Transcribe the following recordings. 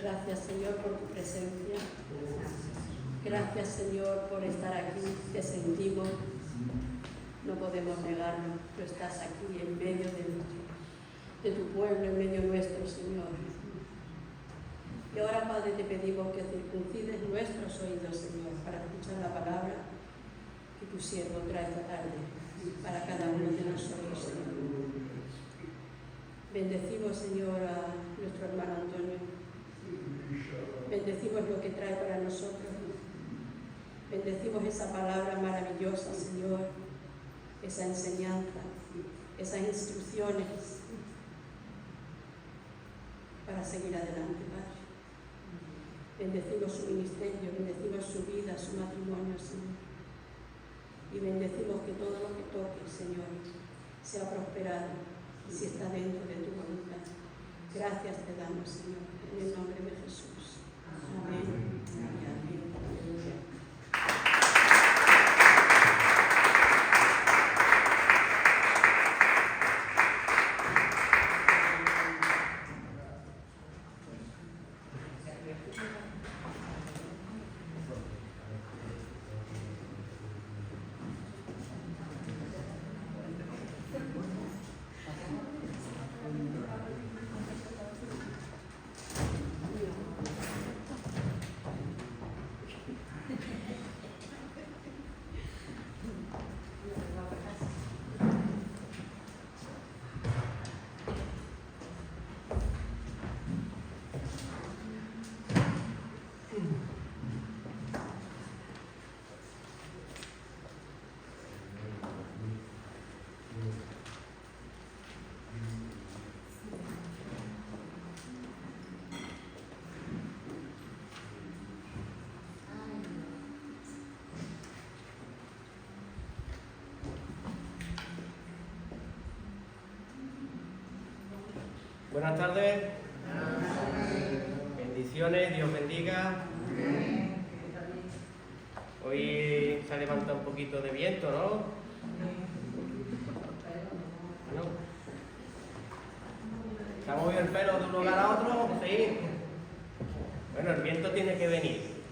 Gracias, Señor, por tu presencia. Gracias, Señor, por estar aquí. Te sentimos. No podemos negarlo. Tú estás aquí en medio de tu pueblo, en medio nuestro, Señor. Y ahora, Padre, te pedimos que circuncides nuestros oídos, Señor, para escuchar la palabra que tu siervo trae esta tarde para cada uno de nosotros, Señor. Bendecimos, Señor, a nuestro hermano Antonio. Bendecimos lo que trae para nosotros. Bendecimos esa palabra maravillosa, Señor, esa enseñanza, esas instrucciones para seguir adelante, Padre. Bendecimos su ministerio, bendecimos su vida, su matrimonio, Señor. Y bendecimos que todo lo que toque, Señor, sea prosperado si está dentro de tu voluntad. Gracias te damos, Señor, en el nombre de Jesús. Amén. Amén. Buenas tardes. Bendiciones, Dios bendiga. Hoy se ha levantado un poquito de viento, ¿no? Bueno, ¿se ha movido el pelo de un lugar a otro? Sí. Bueno, el viento tiene que venir.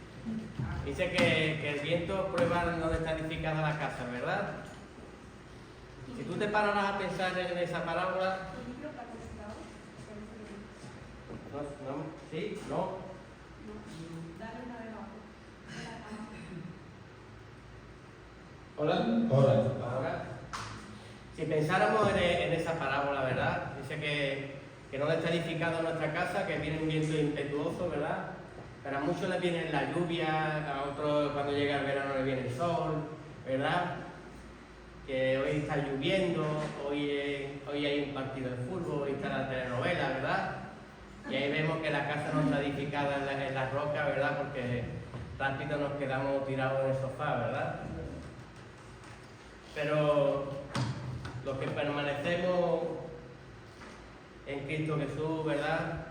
Dice que el viento prueba donde está edificada la casa, ¿verdad? Si tú te pararas a pensar en esa parábola... No, ¿sí? ¿No? ¿Hola? Hola. Ahora, si pensáramos en esa parábola, ¿verdad? Dice que no está edificado nuestra casa, que viene un viento impetuoso, ¿verdad? Pero a muchos les viene la lluvia, a otros cuando llega el verano les viene el sol, ¿verdad? Que hoy está lloviendo, hoy hay un partido de fútbol, hoy está la telenovela, ¿verdad? Y ahí vemos que la casa no está edificada en la roca, ¿verdad? Porque rápido nos quedamos tirados en el sofá, ¿verdad? Pero los que permanecemos en Cristo Jesús, ¿verdad?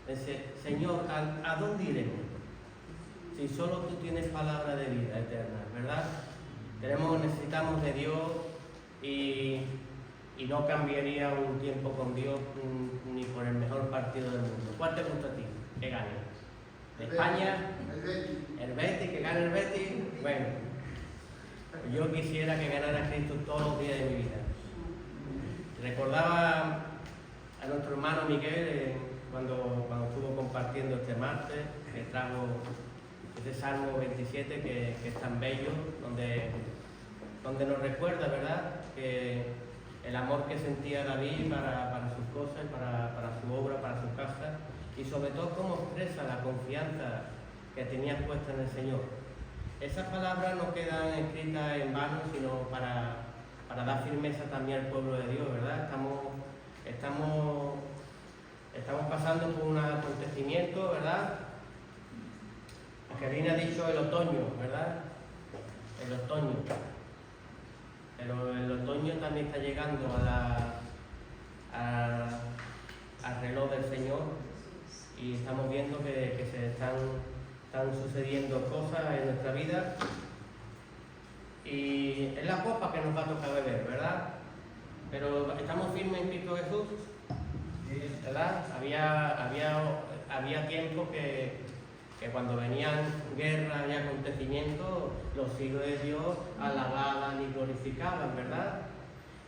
Dice, Señor, ¿a dónde iremos? Si solo tú tienes palabra de vida eterna, ¿verdad? Necesitamos de Dios y no cambiaría un tiempo con Dios ni por el mejor partido del mundo. ¿Cuál te gusta a ti? Que gane. ¿España? El Betis, que gane el Betis. Bueno, yo quisiera que ganara Cristo todos los días de mi vida. Recordaba a nuestro hermano Miguel cuando estuvo compartiendo este martes, que trajo este Salmo 27 que es tan bello, donde nos recuerda, ¿verdad?, que el amor que sentía David para sus cosas, para su obra, para su casa, y sobre todo cómo expresa la confianza que tenía puesta en el Señor. Esas palabras no quedan escritas en vano, sino para dar firmeza también al pueblo de Dios, ¿verdad? Estamos pasando por un acontecimiento, ¿verdad? Karina ha dicho el otoño, ¿verdad? El otoño. Pero el otoño también está llegando al reloj del Señor y estamos viendo que se están sucediendo cosas en nuestra vida y es la copa que nos va a tocar beber, ¿verdad? Pero estamos firmes en Cristo Jesús, ¿verdad? Había había tiempos que cuando venían guerras y acontecimientos, los hijos de Dios alababan y glorificaban, ¿verdad?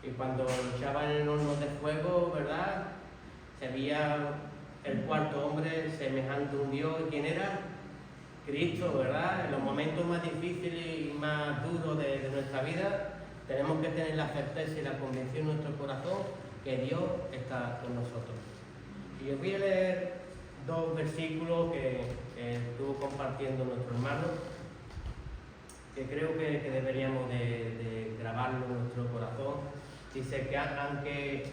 Y cuando luchaban en hornos de fuego, ¿verdad? Se veía el cuarto hombre semejante a un Dios. ¿Y quién era? Cristo, ¿verdad? En los momentos más difíciles y más duros de nuestra vida, tenemos que tener la certeza y la convicción en nuestro corazón que Dios está con nosotros. Y os voy a leer 2 versículos que estuvo compartiendo nuestro hermano, que creo que deberíamos de grabarlo en nuestro corazón. Dice que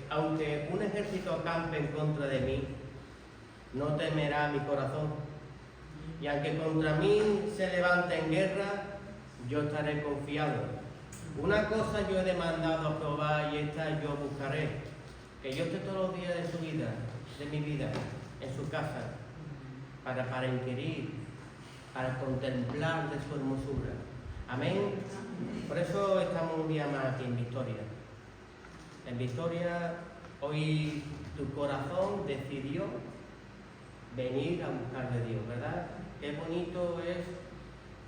aunque un ejército acampe en contra de mí, no temerá mi corazón. Y aunque contra mí se levante en guerra, yo estaré confiado. Una cosa yo he demandado a Jehová y esta yo buscaré, que yo esté todos los días de mi vida, en su casa, para inquirir, para contemplar de su hermosura. Amén. Por eso estamos un día más aquí en Victoria. En Victoria, hoy tu corazón decidió venir a buscar de Dios, ¿verdad? Qué bonito es.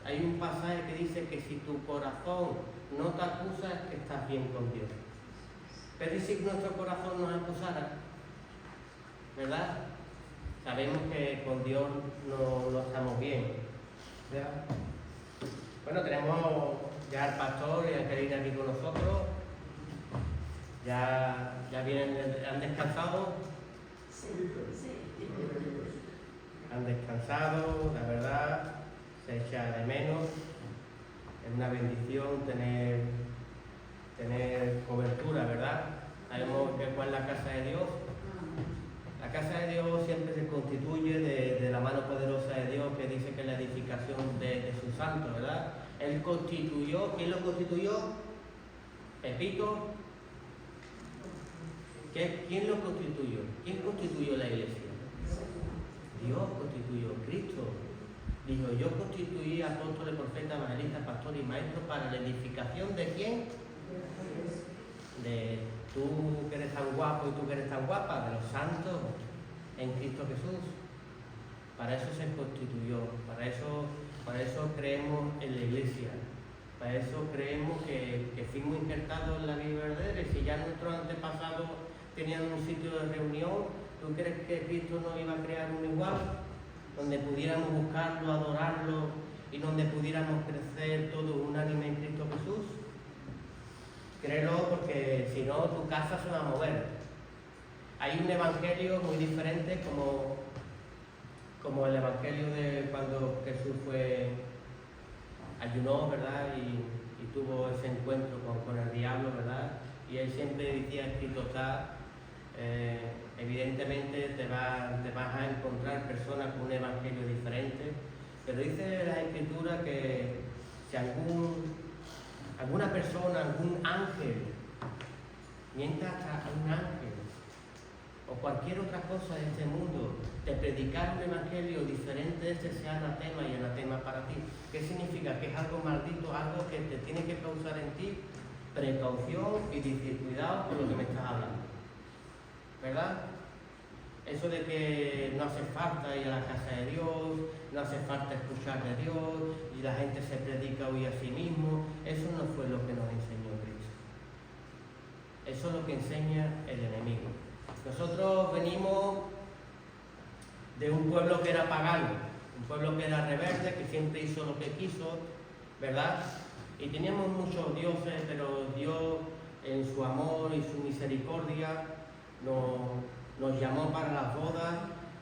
Hay un pasaje que dice que si tu corazón no te acusa, es que estás bien con Dios. Pero ¿y si nuestro corazón nos acusara? ¿Verdad? Sabemos que con Dios no estamos bien. ¿Verdad? Bueno, tenemos ya al pastor y a Karina aquí con nosotros. Ya vienen, han descansado. Sí. Han descansado, la verdad, se echa de menos. Es una bendición tener cobertura, ¿verdad? Sabemos que cuál es la casa de Dios. La casa de Dios siempre se constituye de la mano poderosa de Dios, que dice que es la edificación de sus santos, ¿verdad? Él constituyó. ¿Quién lo constituyó? Pepito. ¿Quién lo constituyó? ¿Quién constituyó la iglesia? Dios constituyó. Cristo dijo: yo constituí apóstoles, profetas, evangelistas, pastores y maestros para la edificación ¿de quién? De tú que eres tan guapo y tú que eres tan guapa, de los santos en Cristo Jesús. Para eso se constituyó, para eso creemos en la iglesia, para eso creemos que fuimos injertados en la vida verdadera. Y si ya nuestros antepasados tenían un sitio de reunión, ¿tú crees que Cristo nos iba a crear un igual? Donde pudiéramos buscarlo, adorarlo y donde pudiéramos crecer todos unánime en Cristo Jesús. Créelo, porque si no tu casa se va a mover. Hay un evangelio muy diferente como el evangelio de cuando Jesús ayunó, ¿verdad? Y tuvo ese encuentro con el diablo, ¿verdad? Y él siempre decía: escrito está. Evidentemente te vas a encontrar personas con un evangelio diferente, pero dice la Escritura que si alguna persona, algún ángel, mientras a un ángel o cualquier otra cosa de este mundo te predicar un evangelio diferente, sea anatema y anatema para ti. ¿Qué significa? Que es algo maldito, algo que te tiene que causar en ti precaución y decir: cuidado con lo que me estás hablando, ¿verdad? Eso de que no hace falta ir a la casa de Dios, no hace falta escuchar de Dios y la gente se predica hoy a sí mismo, eso no fue lo que nos enseñó Cristo. Eso es lo que enseña el enemigo. Nosotros venimos de un pueblo que era pagano, un pueblo que era rebelde, que siempre hizo lo que quiso, ¿verdad? Y teníamos muchos dioses, pero Dios en su amor y su misericordia nos llamó para las bodas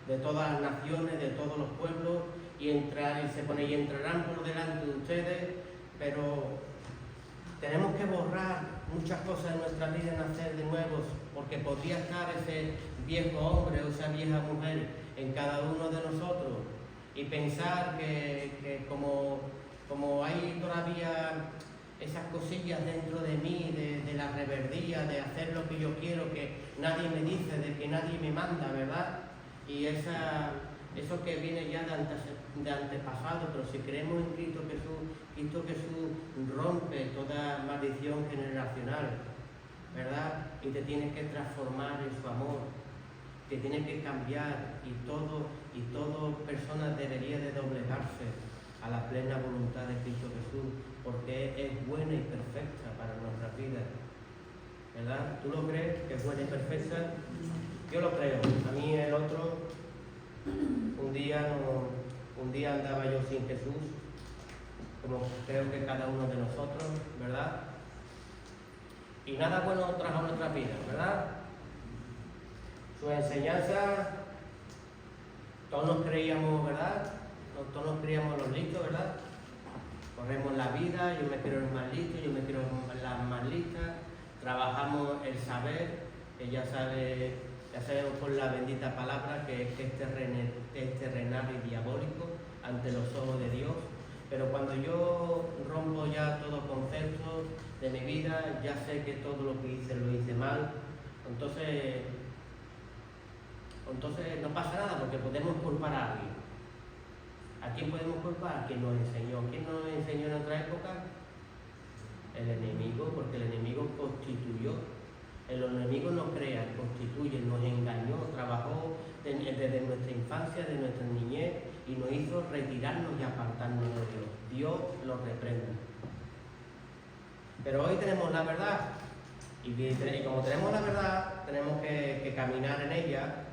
de todas las naciones, de todos los pueblos, y entrarán por delante de ustedes, pero tenemos que borrar muchas cosas de nuestra vida y nacer de nuevo, porque podría estar ese viejo hombre o esa vieja mujer en cada uno de nosotros, y pensar que como hay todavía esas cosillas dentro de mí, de la rebeldía, de hacer lo que yo quiero, que nadie me dice, de que nadie me manda, ¿verdad? Y eso que viene ya de antepasado, pero si creemos en Cristo Jesús rompe toda maldición generacional, ¿verdad? Y te tienes que transformar en su amor, te tienes que cambiar y y toda persona debería de doblegarse a la plena voluntad de Cristo Jesús, porque es buena y perfecta para nuestra vida. ¿Verdad? ¿Tú lo crees que es buena y perfecta? Yo lo creo. A mí el otro, un día andaba yo sin Jesús, como creo que cada uno de nosotros, ¿verdad? Y nada bueno trajo a nuestra vida, ¿verdad? Su enseñanza, todos nos creíamos, ¿verdad? Todos nos creíamos los listos, ¿verdad? Corremos la vida, yo me quiero el más listo, yo me quiero la más lista, trabajamos el saber, que ya sabemos por la bendita palabra que es terrenal y diabólico ante los ojos de Dios. Pero cuando yo rompo ya todo concepto de mi vida, ya sé que todo lo que hice lo hice mal, entonces no pasa nada, porque podemos culpar a alguien. ¿A quién podemos culpar? ¿A quien nos enseñó? ¿Quién nos enseñó en otra época? El enemigo, porque el enemigo constituyó. El enemigo nos crea, constituye, nos engañó, trabajó desde nuestra infancia, de nuestra niñez, y nos hizo retirarnos y apartarnos de Dios. Dios lo reprende. Pero hoy tenemos la verdad, y como tenemos la verdad, tenemos que caminar en ella,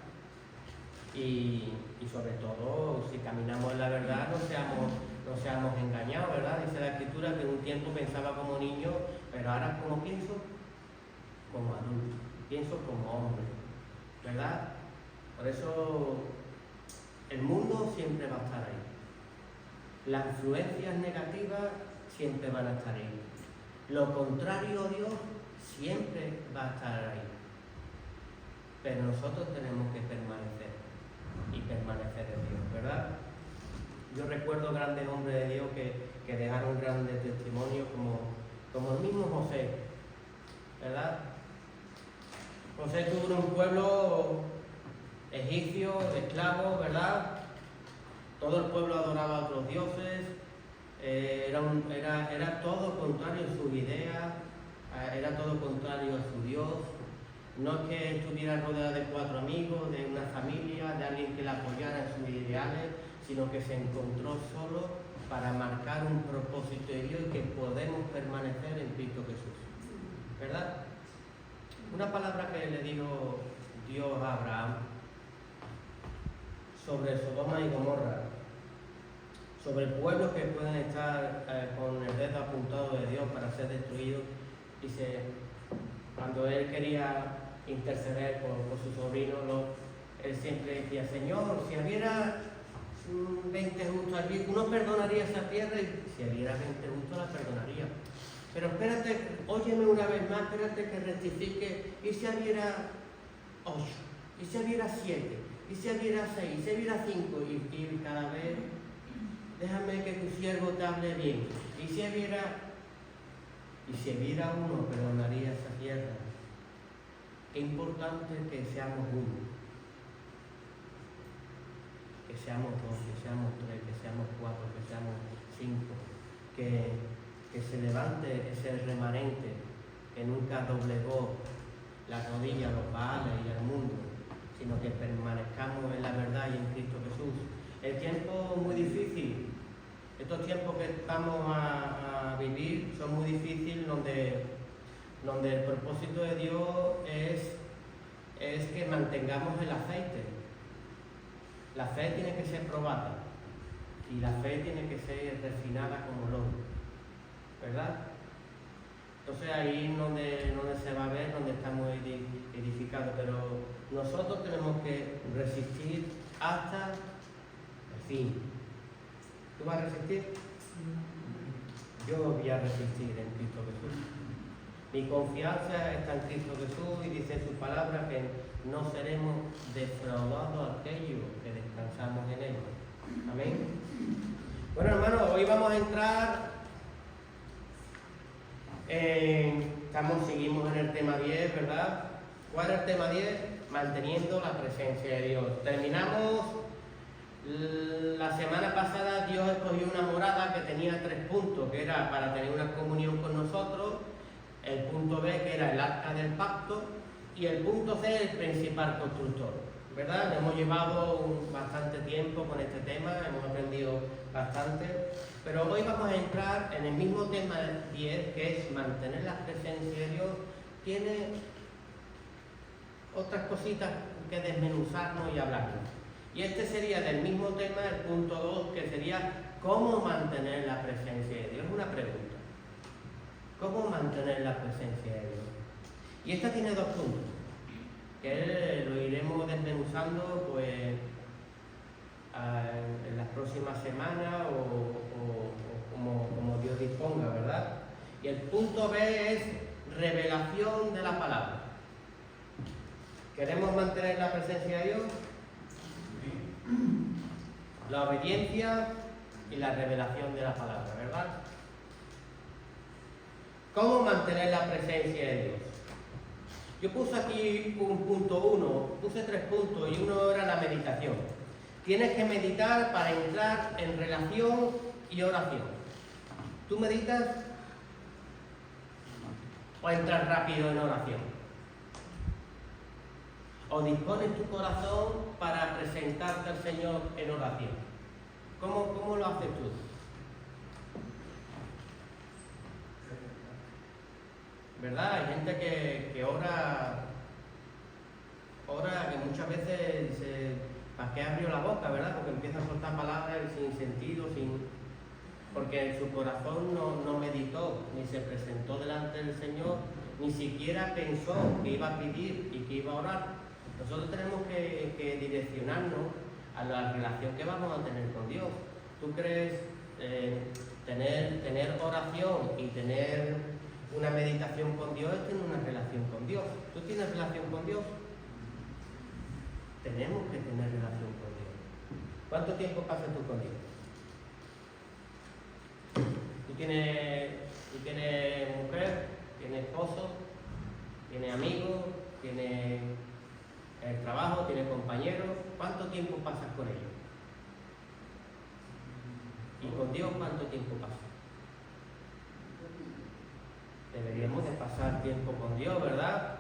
y sobre todo, si caminamos en la verdad, no seamos engañados, ¿verdad? Dice la Escritura que en un tiempo pensaba como niño, pero ahora como pienso, como adulto, pienso como hombre, ¿verdad? Por eso el mundo siempre va a estar ahí. Las influencias negativas siempre van a estar ahí. Lo contrario a Dios siempre va a estar ahí. Pero nosotros tenemos que permanecer y permanecer en Dios, ¿verdad? Yo recuerdo grandes hombres de Dios que dejaron grandes testimonios como el mismo José, ¿verdad? José estuvo en un pueblo egipcio, esclavo, ¿verdad? Todo el pueblo adoraba a otros dioses, era todo contrario a sus ideas, era todo contrario a su Dios. No es que estuviera rodeado de 4 amigos, de una familia, de alguien que le apoyara en sus ideales, sino que se encontró solo para marcar un propósito de Dios y que podemos permanecer en Cristo Jesús, ¿verdad? Una palabra que le dijo Dios a Abraham sobre Sodoma y Gomorra, sobre pueblos que pueden estar con el dedo apuntado de Dios para ser destruidos. Dice, cuando él quería interceder por su sobrino, él siempre decía, Señor, si hubiera 20 justos aquí, ¿no perdonaría esa tierra? Y si hubiera 20 justos, la perdonaría. Pero espérate, óyeme una vez más, espérate que rectifique. ¿Y si hubiera 8? ¿Y si hubiera 7? ¿Y si hubiera 6? ¿Y si hubiera 5? Y cada vez, déjame que tu siervo te hable bien. ¿Y si hubiera 1, perdonaría esa tierra? Qué importante que seamos 1. Que seamos 2, que seamos 3, que seamos 4, que seamos 5. Que se levante ese remanente que nunca doblegó la rodilla a los Baales y al mundo, sino que permanezcamos en la verdad y en Cristo Jesús. El tiempo es muy difícil. Estos tiempos que estamos a vivir son muy difíciles, donde el propósito de Dios es que mantengamos el aceite. La fe tiene que ser probada y la fe tiene que ser refinada como el oro, ¿verdad? Entonces ahí es donde se va a ver, donde estamos edificados, pero nosotros tenemos que resistir hasta el fin. ¿Tú vas a resistir? Yo voy a resistir en Cristo Jesús. Mi confianza está en Cristo Jesús y dice en su palabra que no seremos defraudados aquellos que descansamos en Él. Amén. Bueno, hermanos, hoy vamos a entrar seguimos en el tema 10, ¿verdad? ¿Cuál es el tema 10? Manteniendo la presencia de Dios. Terminamos la semana pasada. Dios escogió una morada que tenía 3 puntos, que era para tener una comunión con nosotros, el punto B, que era el arca del pacto, y el punto C, el principal constructor. ¿verdad? Nos hemos llevado bastante tiempo con este tema, hemos aprendido bastante, pero hoy vamos a entrar en el mismo tema 10, que es mantener la presencia de Dios. Tiene otras cositas que desmenuzarnos y hablarnos. Y este sería del mismo tema, el punto 2, que sería ¿cómo mantener la presencia de Dios? Es una pregunta. ¿Cómo mantener la presencia de Dios? Y esta tiene dos puntos, que lo iremos desmenuzando pues en las próximas semanas o como Dios disponga, ¿verdad? Y el punto B es revelación de la palabra. ¿Queremos mantener la presencia de Dios? La obediencia y la revelación de la palabra, ¿verdad? ¿Cómo mantener la presencia de Dios? Yo puse aquí un punto 1, puse 3 puntos y uno era la meditación. Tienes que meditar para entrar en relación y oración. ¿Tú meditas o entras rápido en oración? ¿O dispones tu corazón para presentarte al Señor en oración? ¿Cómo lo haces tú? ¿Verdad? Hay gente que ora que muchas veces dice, ¿para qué abrió la boca, verdad? Porque empieza a soltar palabras sin sentido, porque en su corazón no meditó, ni se presentó delante del Señor, ni siquiera pensó que iba a pedir y que iba a orar. Nosotros tenemos que direccionarnos a la relación que vamos a tener con Dios. ¿Tú crees tener oración y tener una meditación con Dios es tener una relación con Dios? ¿Tú tienes relación con Dios? Tenemos que tener relación con Dios. ¿Cuánto tiempo pasas tú con Dios? ¿Tú tienes mujer? ¿Tienes esposo? ¿Tienes amigos? ¿Tienes el trabajo? ¿Tienes compañeros? ¿Cuánto tiempo pasas con ellos? ¿Y con Dios cuánto tiempo pasas? Deberíamos de pasar tiempo con Dios, ¿verdad?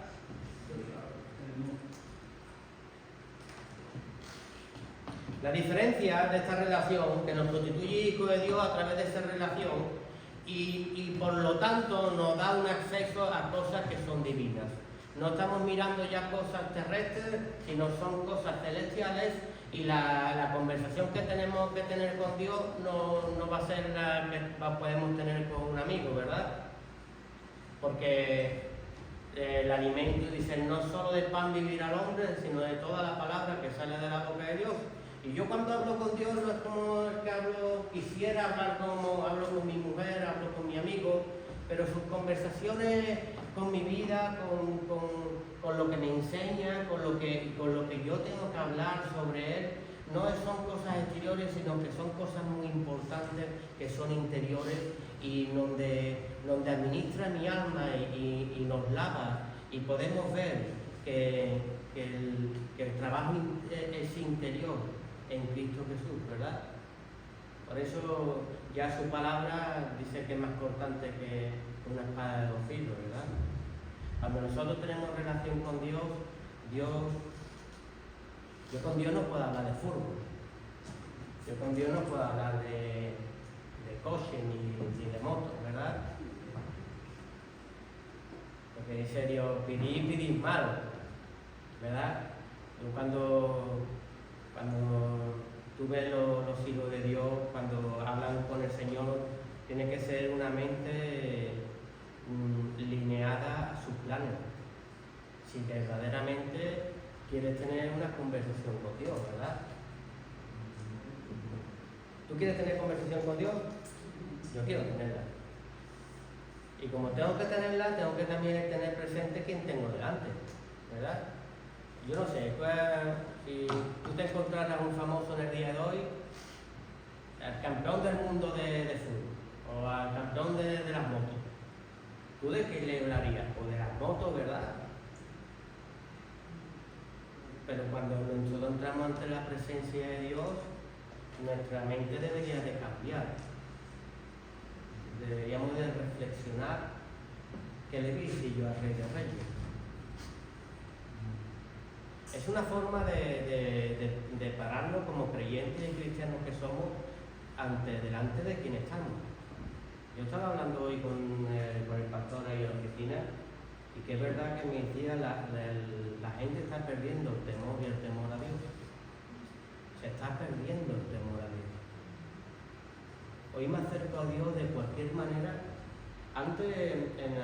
La diferencia de esta relación, que nos constituye hijo de Dios a través de esa relación, y por lo tanto nos da un acceso a cosas que son divinas. No estamos mirando ya cosas terrestres, sino son cosas celestiales, y la conversación que tenemos que tener con Dios no va a ser la que podemos tener con un amigo, ¿verdad? Porque el alimento, dice, no solo de pan vivirá el hombre, sino de toda la palabra que sale de la boca de Dios. Y yo cuando hablo con Dios no es como el que quisiera hablar como hablo con mi mujer, hablo con mi amigo, pero sus conversaciones con mi vida, con lo que me enseña, con lo que yo tengo que hablar sobre él, no son cosas exteriores, sino que son cosas muy importantes, que son interiores, y donde administra mi alma y nos lava, y podemos ver que el trabajo es interior en Cristo Jesús, ¿verdad? Por eso ya su palabra dice que es más cortante que una espada de 2 filos, ¿verdad? Cuando nosotros tenemos relación con Dios, yo con Dios no puedo hablar de fútbol, yo con Dios no puedo hablar de coche ni de moto, ¿verdad? Porque dice Dios, pedid malo, ¿verdad? Yo cuando tú ves los hijos de Dios, cuando hablan con el Señor, tiene que ser una mente lineada a sus planes. Si verdaderamente quieres tener una conversación con Dios, ¿verdad? ¿Tú quieres tener conversación con Dios? Yo quiero tenerla. Y como tengo que tenerla, tengo que también tener presente quién tengo delante, ¿verdad? Yo no sé, si tú te encontraras un famoso en el día de hoy, al campeón del mundo de fútbol, o al campeón de las motos, ¿tú de qué le hablarías? O de las motos, ¿verdad? Pero cuando nosotros entramos ante la presencia de Dios, nuestra mente debería de cambiar. Deberíamos de reflexionar qué le dije yo al Rey de Reyes. es una forma de pararnos como creyentes y cristianos que somos delante de quien estamos. Yo estaba hablando hoy con el pastor ahí en la oficina, y que es verdad que me decía la gente está perdiendo el temor y el temor a Dios. Se está perdiendo el temor a Dios. Hoy me acerco a Dios de cualquier manera. Antes, en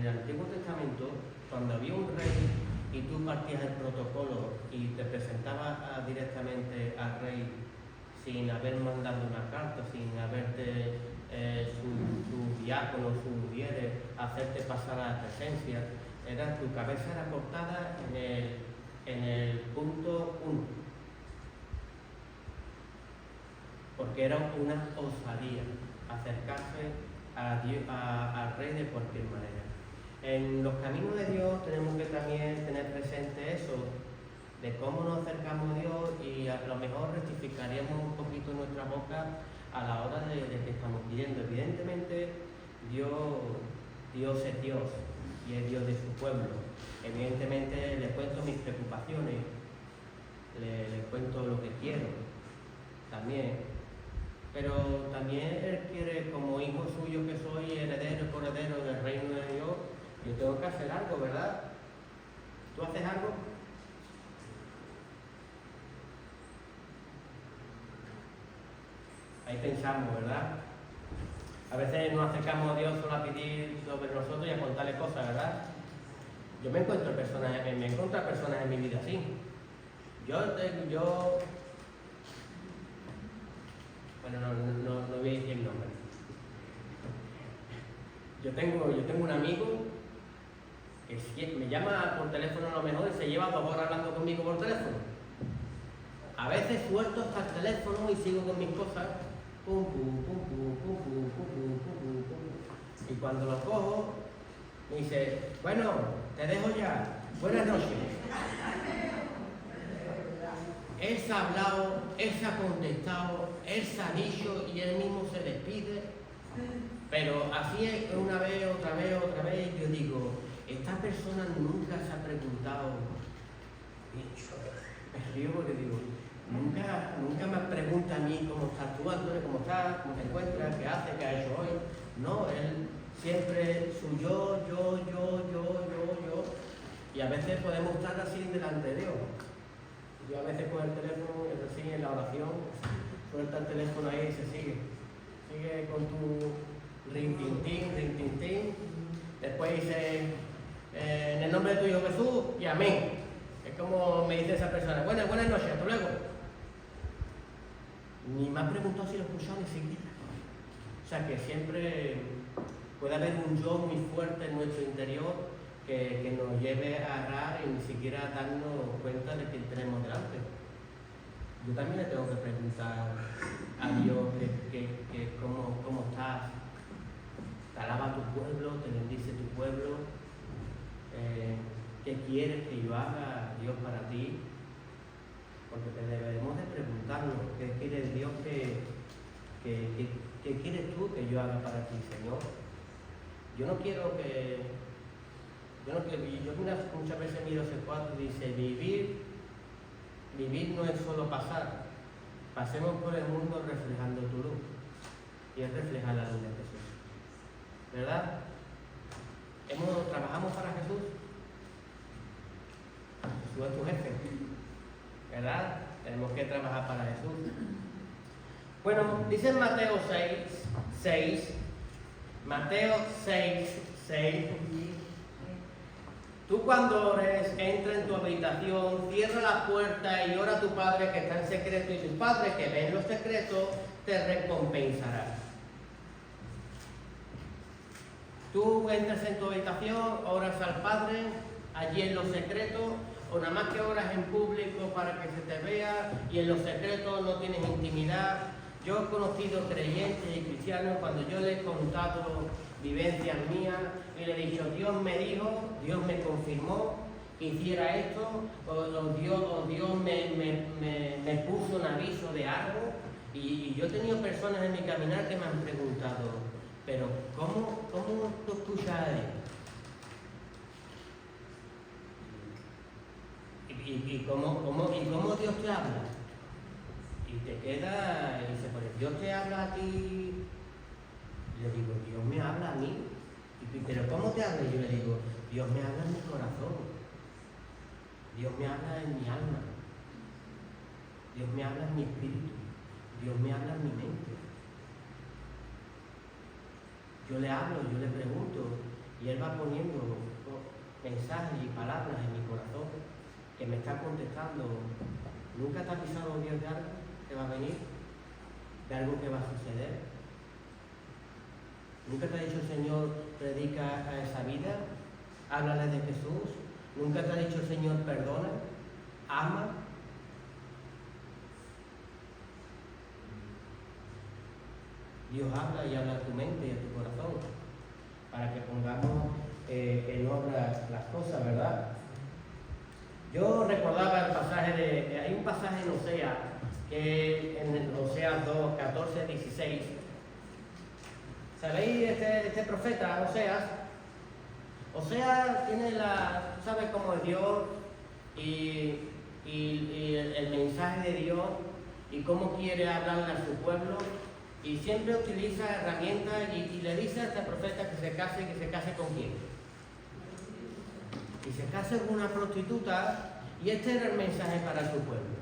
el Antiguo Testamento, cuando había un rey y tú partías el protocolo y te presentabas directamente al rey sin haber mandado una carta, sin haberte su diácono, su mujeres, hacerte pasar a la presencia, tu cabeza era cortada en el punto 1, porque era una osadía acercarse a Dios, al rey de cualquier manera. En los caminos de Dios tenemos que también tener presente eso, de cómo nos acercamos a Dios, y a lo mejor rectificaríamos un poquito nuestra boca a la hora de que estamos pidiendo. Evidentemente Dios es Dios y es Dios de su pueblo. Evidentemente le cuento mis preocupaciones, le cuento lo que quiero también, pero también Él quiere, como hijo suyo que soy, heredero y coheredero del reino de Dios, yo tengo que hacer algo, ¿verdad? ¿Tú haces algo? Ahí pensamos, ¿verdad? A veces nos acercamos a Dios solo a pedir sobre nosotros y a contarle cosas, ¿verdad? Yo me encuentro personas en mi vida así. Bueno, no voy a decir el nombre. Yo tengo un amigo que me llama por teléfono a lo mejor y se lleva 2 horas hablando conmigo por teléfono. A veces suelto hasta el teléfono y sigo con mis cosas. Pum, pum, pum, pum, pum, pum, pum, pum, pum, pum. Y cuando lo cojo, me dice, bueno, te dejo ya. Buenas noches. Él se ha hablado, él se ha contestado, él se ha dicho y él mismo se despide. Pero así es una vez, otra vez, yo digo, esta persona nunca se ha preguntado. Me río porque digo, nunca me pregunta a mí cómo estás tú, Antonio, cómo estás, cómo te encuentras, qué haces, qué has hecho hoy. No, él siempre su yo. Y a veces podemos estar así delante de Dios. Yo a veces con el teléfono, es así, en la oración, suelta el teléfono ahí y se sigue. Sigue con tu rin-tin-tin. Después dice, en el nombre de tu Hijo Jesús, y amén. Es como me dice esa persona, buenas noches, hasta luego. Ni me ha preguntado si lo he escuchado ni siquiera. O sea que siempre puede haber un yo muy fuerte en nuestro interior que nos lleve a errar y ni siquiera darnos cuenta de quién tenemos delante. Yo también le tengo que preguntar a Dios que cómo estás. Te alaba tu pueblo, te bendice tu pueblo. ¿Qué quieres que yo haga, Dios, para ti? Porque te debemos de preguntarnos qué quiere Dios qué quieres tú que yo haga para ti, Señor. Yo muchas veces miro ese cuadro y dice, vivir no es solo pasar. Pasemos por el mundo reflejando tu luz. Y es reflejar la luz de Jesús. ¿Verdad? ¿Trabajamos para Jesús? Jesús es tu jefe. ¿Verdad? Tenemos que trabajar para Jesús. Bueno, dice en Mateo 6, Mateo 6, tú cuando ores, entra en tu habitación, cierra la puerta y ora a tu Padre que está en secreto, y tu Padre que ve en los secretos te recompensará. Tú entras en tu habitación, oras al Padre, allí en los secretos, o nada más que oras en público para que se te vea y en los secretos no tienes intimidad. Yo he conocido creyentes y cristianos cuando yo les he contado vivencias mías y le he dicho, Dios me dijo, Dios me confirmó que hiciera esto, o Dios me puso un aviso de algo, y yo he tenido personas en mi caminar que me han preguntado, pero ¿cómo tú escuchas a Dios? ¿Y cómo Dios te habla? Y te queda, y dice, pues Dios te habla a ti. Y le digo, Dios me habla a mí. ¿Pero cómo te habla? Y yo le digo, Dios me habla en mi corazón. Dios me habla en mi alma. Dios me habla en mi espíritu. Dios me habla en mi mente. Yo le hablo, yo le pregunto, y Él va poniendo mensajes y palabras en mi corazón que me está contestando. ¿Nunca te ha avisado Dios de algo que va a venir? ¿De algo que va a suceder? ¿Nunca te ha dicho el Señor, predica a esa vida? Háblale de Jesús. ¿Nunca te ha dicho el Señor, perdona? Ama. Dios habla y habla a tu mente y a tu corazón para que pongamos en obra las cosas, ¿verdad? Yo recordaba el pasaje hay un pasaje en Oseas, que en Oseas 2, 14, 16. ¿Sabéis este profeta, Oseas? Oseas tiene ¿sabes cómo es Dios? Y el mensaje de Dios y cómo quiere hablarle a su pueblo. Y siempre utiliza herramientas y le dice a este profeta que se case con quién. Y se case con una prostituta, y este era el mensaje para su pueblo.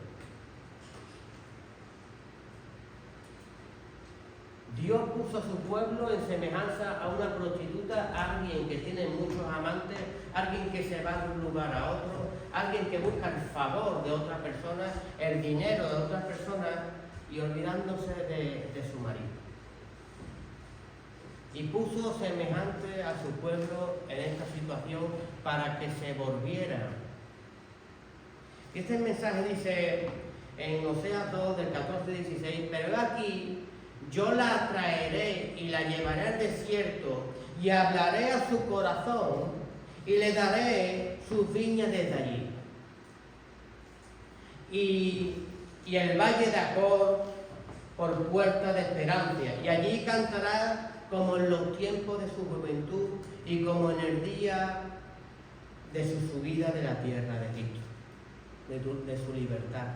Dios puso a su pueblo en semejanza a una prostituta, alguien que tiene muchos amantes, alguien que se va de un lugar a otro, alguien que busca el favor de otras personas, el dinero de otras personas, y olvidándose de su marido. Y puso semejante a su pueblo en esta situación para que se volvieran. Este mensaje dice en Oseas 2, del 14 al 16, pero aquí yo la traeré y la llevaré al desierto y hablaré a su corazón y le daré sus viñas desde allí. Y el valle de Acor por puerta de esperanza, y allí cantará como en los tiempos de su juventud y como en el día de su subida de la tierra de Egipto, de su libertad.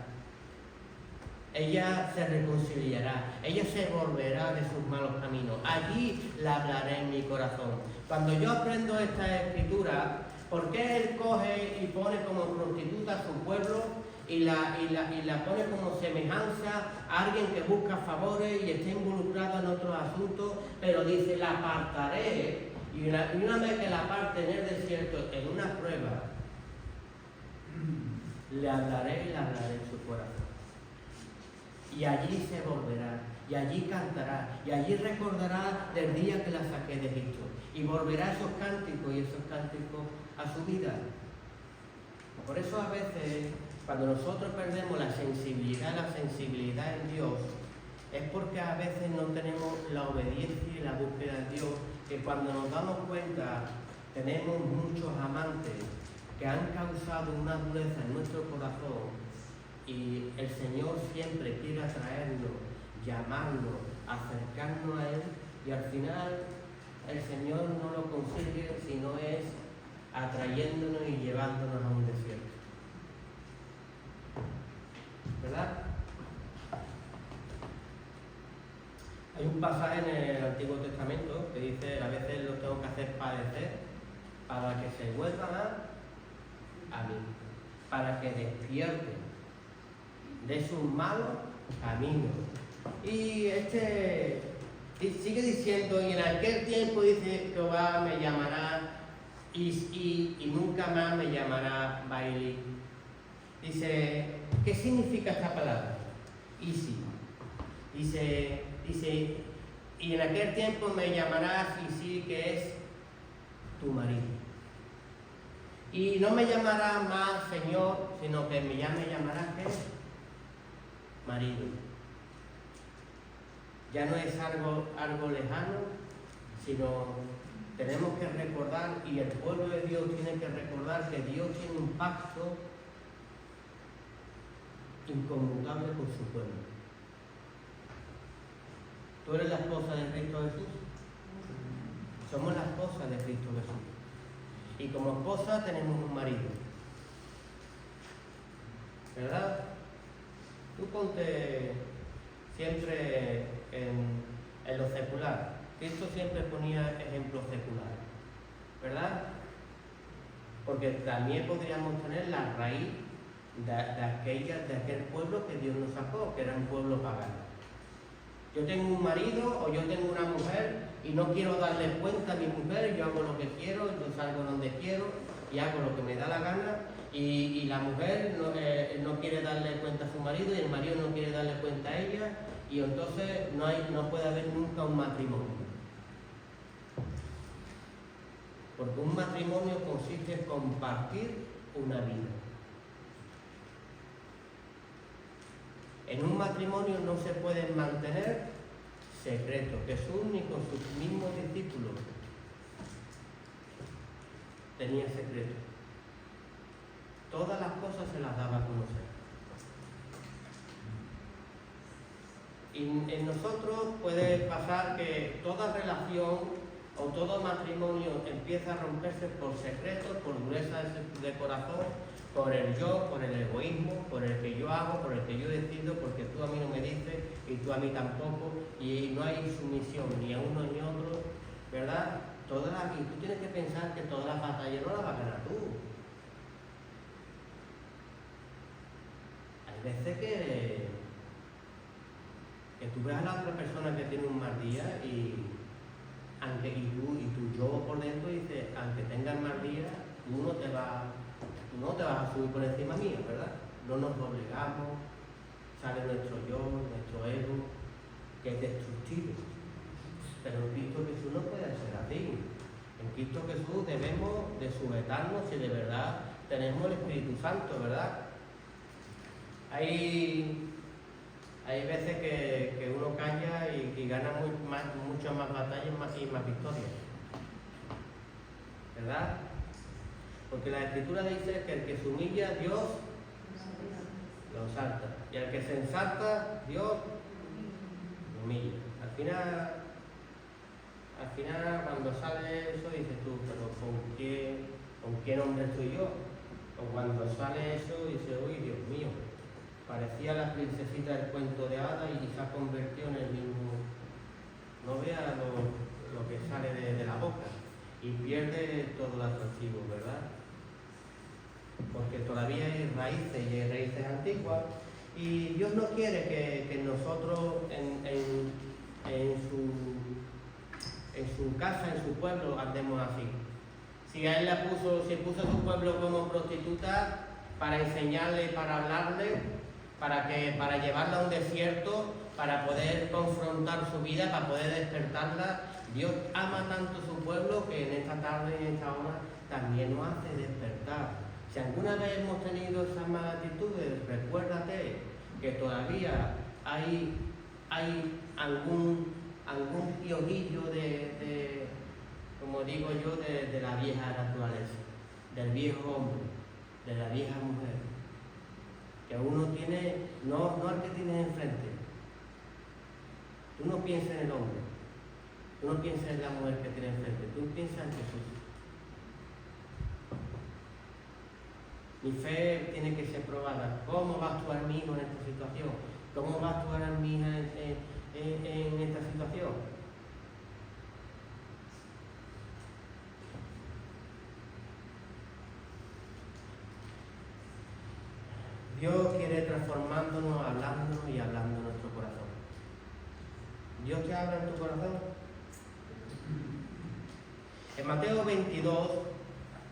Ella se reconciliará, ella se volverá de sus malos caminos. Allí la hablaré en mi corazón. Cuando yo aprendo esta escritura, ¿por qué él coge y pone como prostituta a su pueblo y la pone como semejanza a alguien que busca favores y está involucrado en otros asuntos? Pero dice, la apartaré, y una vez que la aparte en el desierto, en una prueba, le hablaré y la hablaré en su corazón. Y allí se volverá, y allí cantará, y allí recordará del día que la saqué de Egipto, y volverá esos cánticos y esos cánticos a su vida. Por eso a veces, cuando nosotros perdemos la sensibilidad en Dios, es porque a veces no tenemos la obediencia y la búsqueda de Dios, que cuando nos damos cuenta tenemos muchos amantes que han causado una dureza en nuestro corazón. Y el Señor siempre quiere atraernos, llamarnos, acercarnos a Él, y al final el Señor no lo consigue si no es atrayéndonos y llevándonos a un desierto. ¿Verdad? Hay un pasaje en el Antiguo Testamento que dice, a veces lo tengo que hacer padecer para que se vuelvan a mí, para que despierten de sus malos caminos. Y sigue diciendo, y en aquel tiempo dice, Jehová me llamará y nunca más me llamará Bailí. Dice, ¿qué significa esta palabra? Isi. Dice, y en aquel tiempo me llamarás Isi, que es tu marido. Y no me llamarás más Señor, sino que me llamarás ¿qué? Marido. Ya no es algo lejano, sino tenemos que recordar, y el pueblo de Dios tiene que recordar que Dios tiene un pacto inconmutable con su pueblo. ¿Tú eres la esposa de Cristo Jesús? Somos la esposa de Cristo Jesús. Y como esposa tenemos un marido. ¿verdad? Tú ponte siempre en lo secular. Cristo siempre ponía ejemplos seculares, ¿verdad? Porque también podríamos tener la raíz de aquel pueblo que Dios nos sacó, que era un pueblo pagano. Yo tengo un marido o yo tengo una mujer y no quiero darle cuenta a mi mujer, yo hago lo que quiero, yo salgo donde quiero y hago lo que me da la gana, y la mujer no quiere darle cuenta a su marido y el marido no quiere darle cuenta a ella, y entonces no puede haber nunca un matrimonio. Porque un matrimonio consiste en compartir una vida. En un matrimonio no se pueden mantener secretos. Jesús ni con sus mismos discípulos tenía secretos. Todas las cosas se las daba a conocer. Y en nosotros puede pasar que toda relación o todo matrimonio empieza a romperse por secretos, por dureza de corazón, por el yo, por el egoísmo, por el que yo hago, por el que yo decido, porque tú a mí no me dices y tú a mí tampoco, y no hay sumisión ni a uno ni a otro, ¿verdad? Y tú tienes que pensar que todas las batallas no las vas a ganar tú. Hay veces que tú ves a la otra persona que tiene un mal día y tú yo por dentro dices, aunque tengas mal día, tú no te vas a subir por encima mío, ¿verdad? No nos obligamos, sale nuestro yo, nuestro ego, que es destructivo. Pero en Cristo Jesús no puede ser así. En Cristo Jesús debemos de sujetarnos si de verdad tenemos el Espíritu Santo, ¿verdad? Hay veces que uno calla y gana muchas más batallas y más victorias, ¿verdad? Porque la Escritura dice que el que se humilla, Dios lo exalta, y el que se ensalta, Dios lo humilla. Al final cuando sale eso dices tú, pero ¿con qué nombre estoy yo? O cuando sale eso dices, uy, Dios mío, parecía la princesita del cuento de hadas y se ha convertido en el mismo. No vea lo que sale de la boca y pierde todo el atractivo, ¿verdad? Porque todavía hay raíces y hay raíces antiguas, y Dios no quiere que nosotros en su casa, en su pueblo, andemos así. Si a él puso a su pueblo como prostituta para enseñarle, para hablarle, para llevarla a un desierto, para poder confrontar su vida, para poder despertarla, Dios ama tanto su pueblo que en esta tarde, en esta hora, también nos hace despertar. Si alguna vez hemos tenido esas malas actitudes, recuérdate que todavía hay algún piojillo como digo yo, de la vieja naturaleza, del viejo hombre, de la vieja mujer, que uno tiene, no al que tienes enfrente. Tú no piensas en el hombre, tú no piensas en la mujer que tienes enfrente, tú piensas en Jesús. Mi fe tiene que ser probada. ¿Cómo va a actuar mi hijo en esta situación? ¿Cómo va a actuar mi hija en esta situación? Dios quiere transformándonos, hablándonos y hablando en nuestro corazón. ¿Dios te habla en tu corazón? En Mateo 22,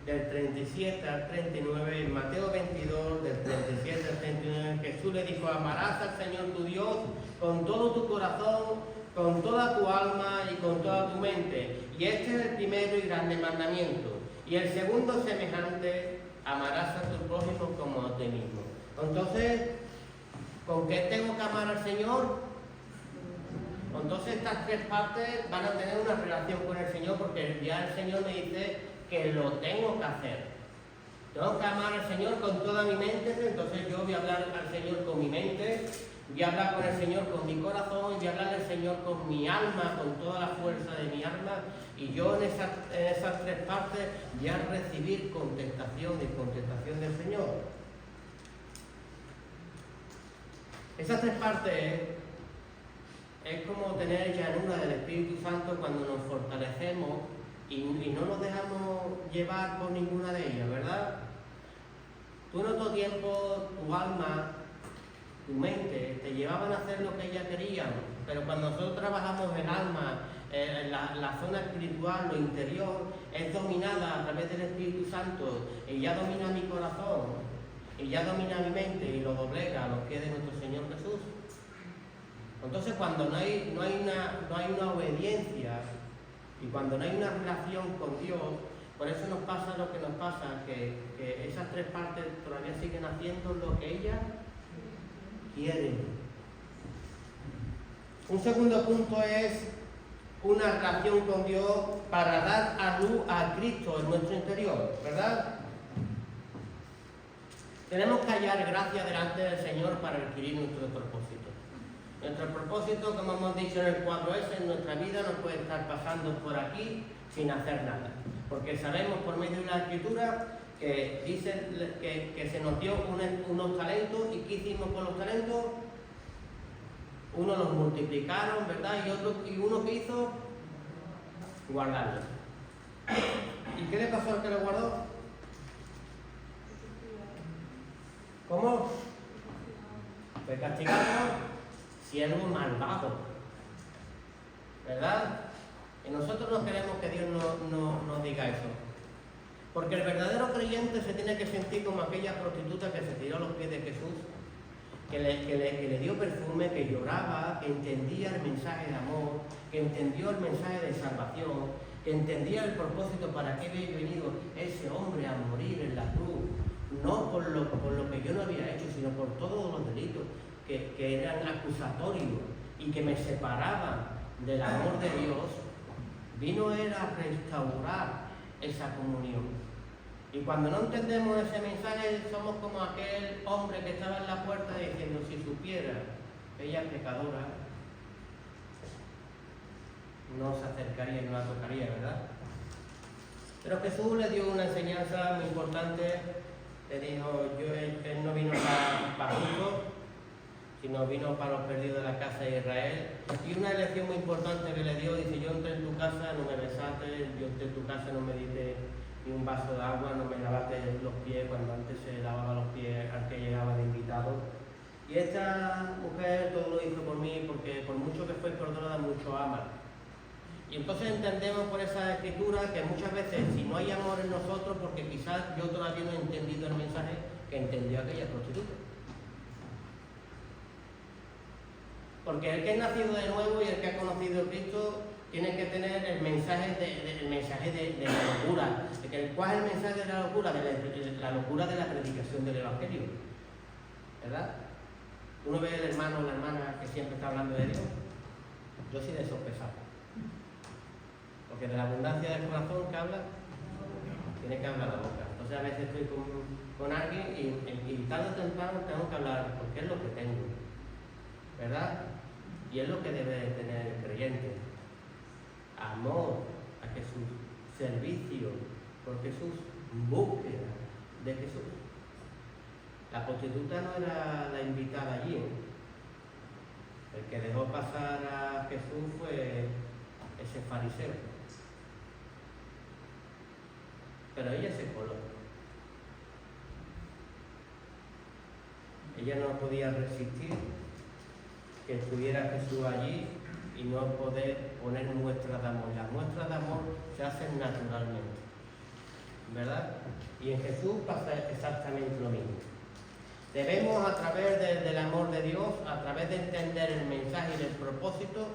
del 37 al 39, en Mateo 22, del 37 al 39, Jesús le dijo: amarás al Señor tu Dios con todo tu corazón, con toda tu alma y con toda tu mente. Y este es el primero y grande mandamiento. Y el segundo semejante: amarás a tu prójimo como a ti mismo. Entonces, ¿con qué tengo que amar al Señor? Entonces estas tres partes van a tener una relación con el Señor, porque ya el Señor me dice que lo tengo que hacer. Tengo que amar al Señor con toda mi mente, entonces yo voy a hablar al Señor con mi mente, voy a hablar con el Señor con mi corazón, voy a hablar al Señor con mi alma, con toda la fuerza de mi alma, y yo en esas tres partes voy a recibir contestación y contestación del Señor. Esas tres partes es como tener llanura del Espíritu Santo cuando nos fortalecemos y no nos dejamos llevar por ninguna de ellas, ¿verdad? Tú en otro tiempo, tu alma, tu mente, te llevaban a hacer lo que ellas querían, pero cuando nosotros trabajamos el alma, la zona espiritual, lo interior, es dominada a través del Espíritu Santo, y ya domina mi corazón, y ya domina mi mente, y lo doblega a los pies de nuestro Señor Jesús. Entonces, cuando no hay una obediencia, y cuando no hay una relación con Dios, por eso nos pasa lo que nos pasa, que esas tres partes todavía siguen haciendo lo que ellas quieren. Un segundo punto es una relación con Dios para dar a luz a Cristo en nuestro interior, ¿verdad? Tenemos que hallar gracia delante del Señor para adquirir nuestro propósito. Nuestro propósito, como hemos dicho en el 4S, en nuestra vida no puede estar pasando por aquí sin hacer nada. Porque sabemos por medio de la Escritura que dice que se nos dio unos talentos, y ¿qué hicimos con los talentos? Uno los multiplicaron, ¿verdad? Y uno que hizo, guardarlos. ¿Y qué le pasó al que lo guardó? ¿Cómo? Fue castigado, siervo malvado, ¿verdad? Y nosotros no queremos que Dios nos diga eso. Porque el verdadero creyente se tiene que sentir como aquella prostituta que se tiró a los pies de Jesús, que le dio perfume, que lloraba, que entendía el mensaje de amor, que entendió el mensaje de salvación, que entendía el propósito para qué había venido ese hombre a morir en la cruz, no por lo que yo no había hecho, sino por todos los delitos que eran acusatorios y que me separaban del amor de Dios. Vino él a restaurar esa comunión. Y cuando no entendemos ese mensaje, somos como aquel hombre que estaba en la puerta diciendo, si supiera que ella es pecadora, no se acercaría y no la tocaría, ¿verdad? Pero Jesús le dio una enseñanza muy importante. Le dijo, él no vino para justos, sino vino para los perdidos de la casa de Israel. Y una lección muy importante que le dio, dice, yo entré en tu casa, no me besaste, yo entré en tu casa, no me diste ni un vaso de agua, no me lavaste los pies cuando antes se lavaba los pies al que llegaba de invitado. Y esta mujer todo lo hizo por mí, porque por mucho que fue perdonada, mucho ama. Y entonces entendemos por esa escritura que muchas veces, si no hay amor en nosotros, porque quizás yo todavía no he entendido el mensaje que entendió aquella prostituta. Porque el que es nacido de nuevo y el que ha conocido a Cristo tiene que tener el mensaje de la locura. ¿Cuál es el mensaje de la locura? De la locura de la predicación del Evangelio, ¿verdad? Uno ve el hermano o la hermana que siempre está hablando de Dios. Yo sí de esos pesados. Porque de la abundancia del corazón que habla, tiene que hablar la boca. Entonces a veces estoy con alguien y tarde o temprano tengo que hablar porque es lo que tengo, ¿verdad? Y es lo que debe de tener el creyente. Amor a Jesús, servicio por Jesús, búsqueda de Jesús. La prostituta no era la invitada allí, ¿eh? El que dejó pasar a Jesús fue ese fariseo. Pero ella se coló. Ella no podía resistir que estuviera Jesús allí y no poder poner muestras de amor. Las muestras de amor se hacen naturalmente, ¿verdad? Y en Jesús pasa exactamente lo mismo. Debemos, a través del amor de Dios, a través de entender el mensaje y el propósito,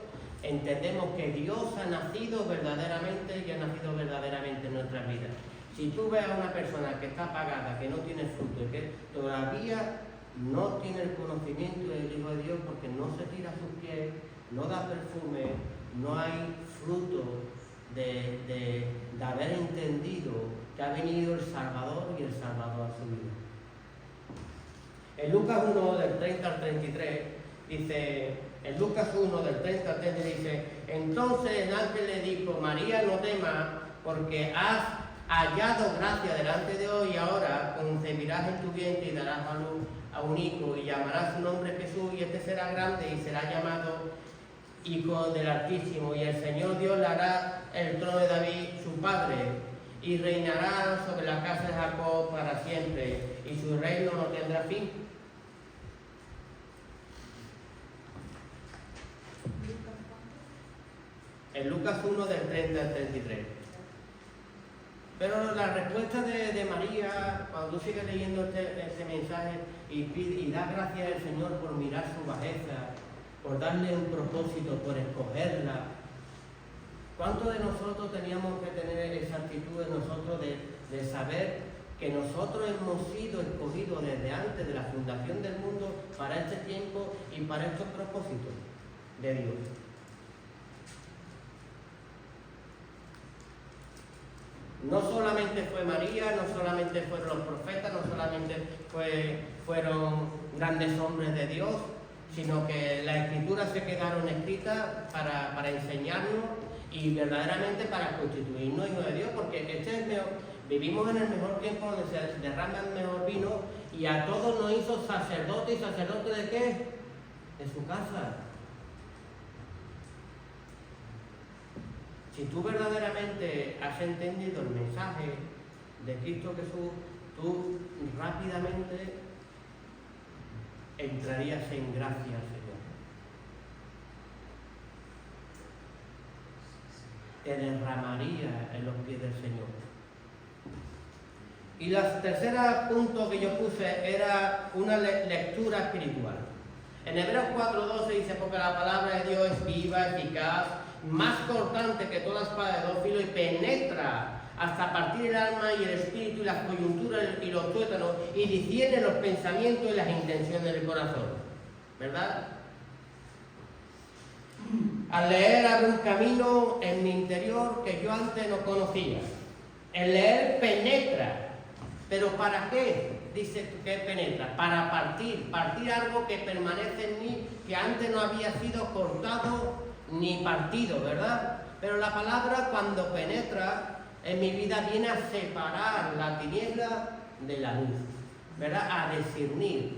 entendemos que Dios ha nacido verdaderamente y ha nacido verdaderamente en nuestras vidas. Si tú ves a una persona que está apagada, que no tiene fruto y que todavía no tiene el conocimiento del Hijo de Dios porque no se tira a sus pies, no da perfume, no hay fruto de haber entendido que ha venido el Salvador y el Salvador a su vida. En Lucas 1, del 30 al 33, dice, en Lucas 1, del 30 al 33, dice, entonces el ángel le dijo, María, no temas, porque has hallado gracia delante de Dios, y ahora concebirás en tu vientre y darás a luz a un hijo, y llamarás su nombre Jesús, y este será grande y será llamado Hijo del Altísimo, y el Señor Dios le hará el trono de David, su padre, y reinará sobre la casa de Jacob para siempre, y su reino no tendrá fin. En Lucas 1, del 30 al 33. Pero la respuesta de María, cuando tú sigues leyendo este mensaje y da gracias al Señor por mirar su bajeza, por darle un propósito, por escogerla. ¿Cuántos de nosotros teníamos que tener esa actitud en nosotros de saber que nosotros hemos sido escogidos desde antes de la fundación del mundo para este tiempo y para estos propósitos de Dios? No solamente fue María, no solamente fueron los profetas, no solamente fueron grandes hombres de Dios, sino que las escrituras se quedaron escritas para enseñarnos y verdaderamente para constituirnos hijos de Dios, porque vivimos en el mejor tiempo donde se derrama el mejor vino, y a todos nos hizo sacerdotes. ¿Y sacerdotes de qué? De su casa. Si tú verdaderamente has entendido el mensaje de Cristo Jesús, tú rápidamente entrarías en gracia, Señor. Te derramaría en los pies del Señor. Y el tercer punto que yo puse era una lectura espiritual. En Hebreos 4:12 dice: porque la palabra de Dios es viva, eficaz, más cortante que toda espada de dos filos, y penetra hasta partir el alma y el espíritu y las coyunturas y los tuétanos, y discierne los pensamientos y las intenciones del corazón. ¿Verdad? Al leer abre un camino en mi interior que yo antes no conocía. El leer penetra. ¿Pero para qué? Dice que penetra. Para partir algo que permanece en mí, que antes no había sido cortado ni partido, ¿verdad? Pero la palabra, cuando penetra en mi vida, viene a separar la tiniebla de la luz, ¿verdad? A discernir.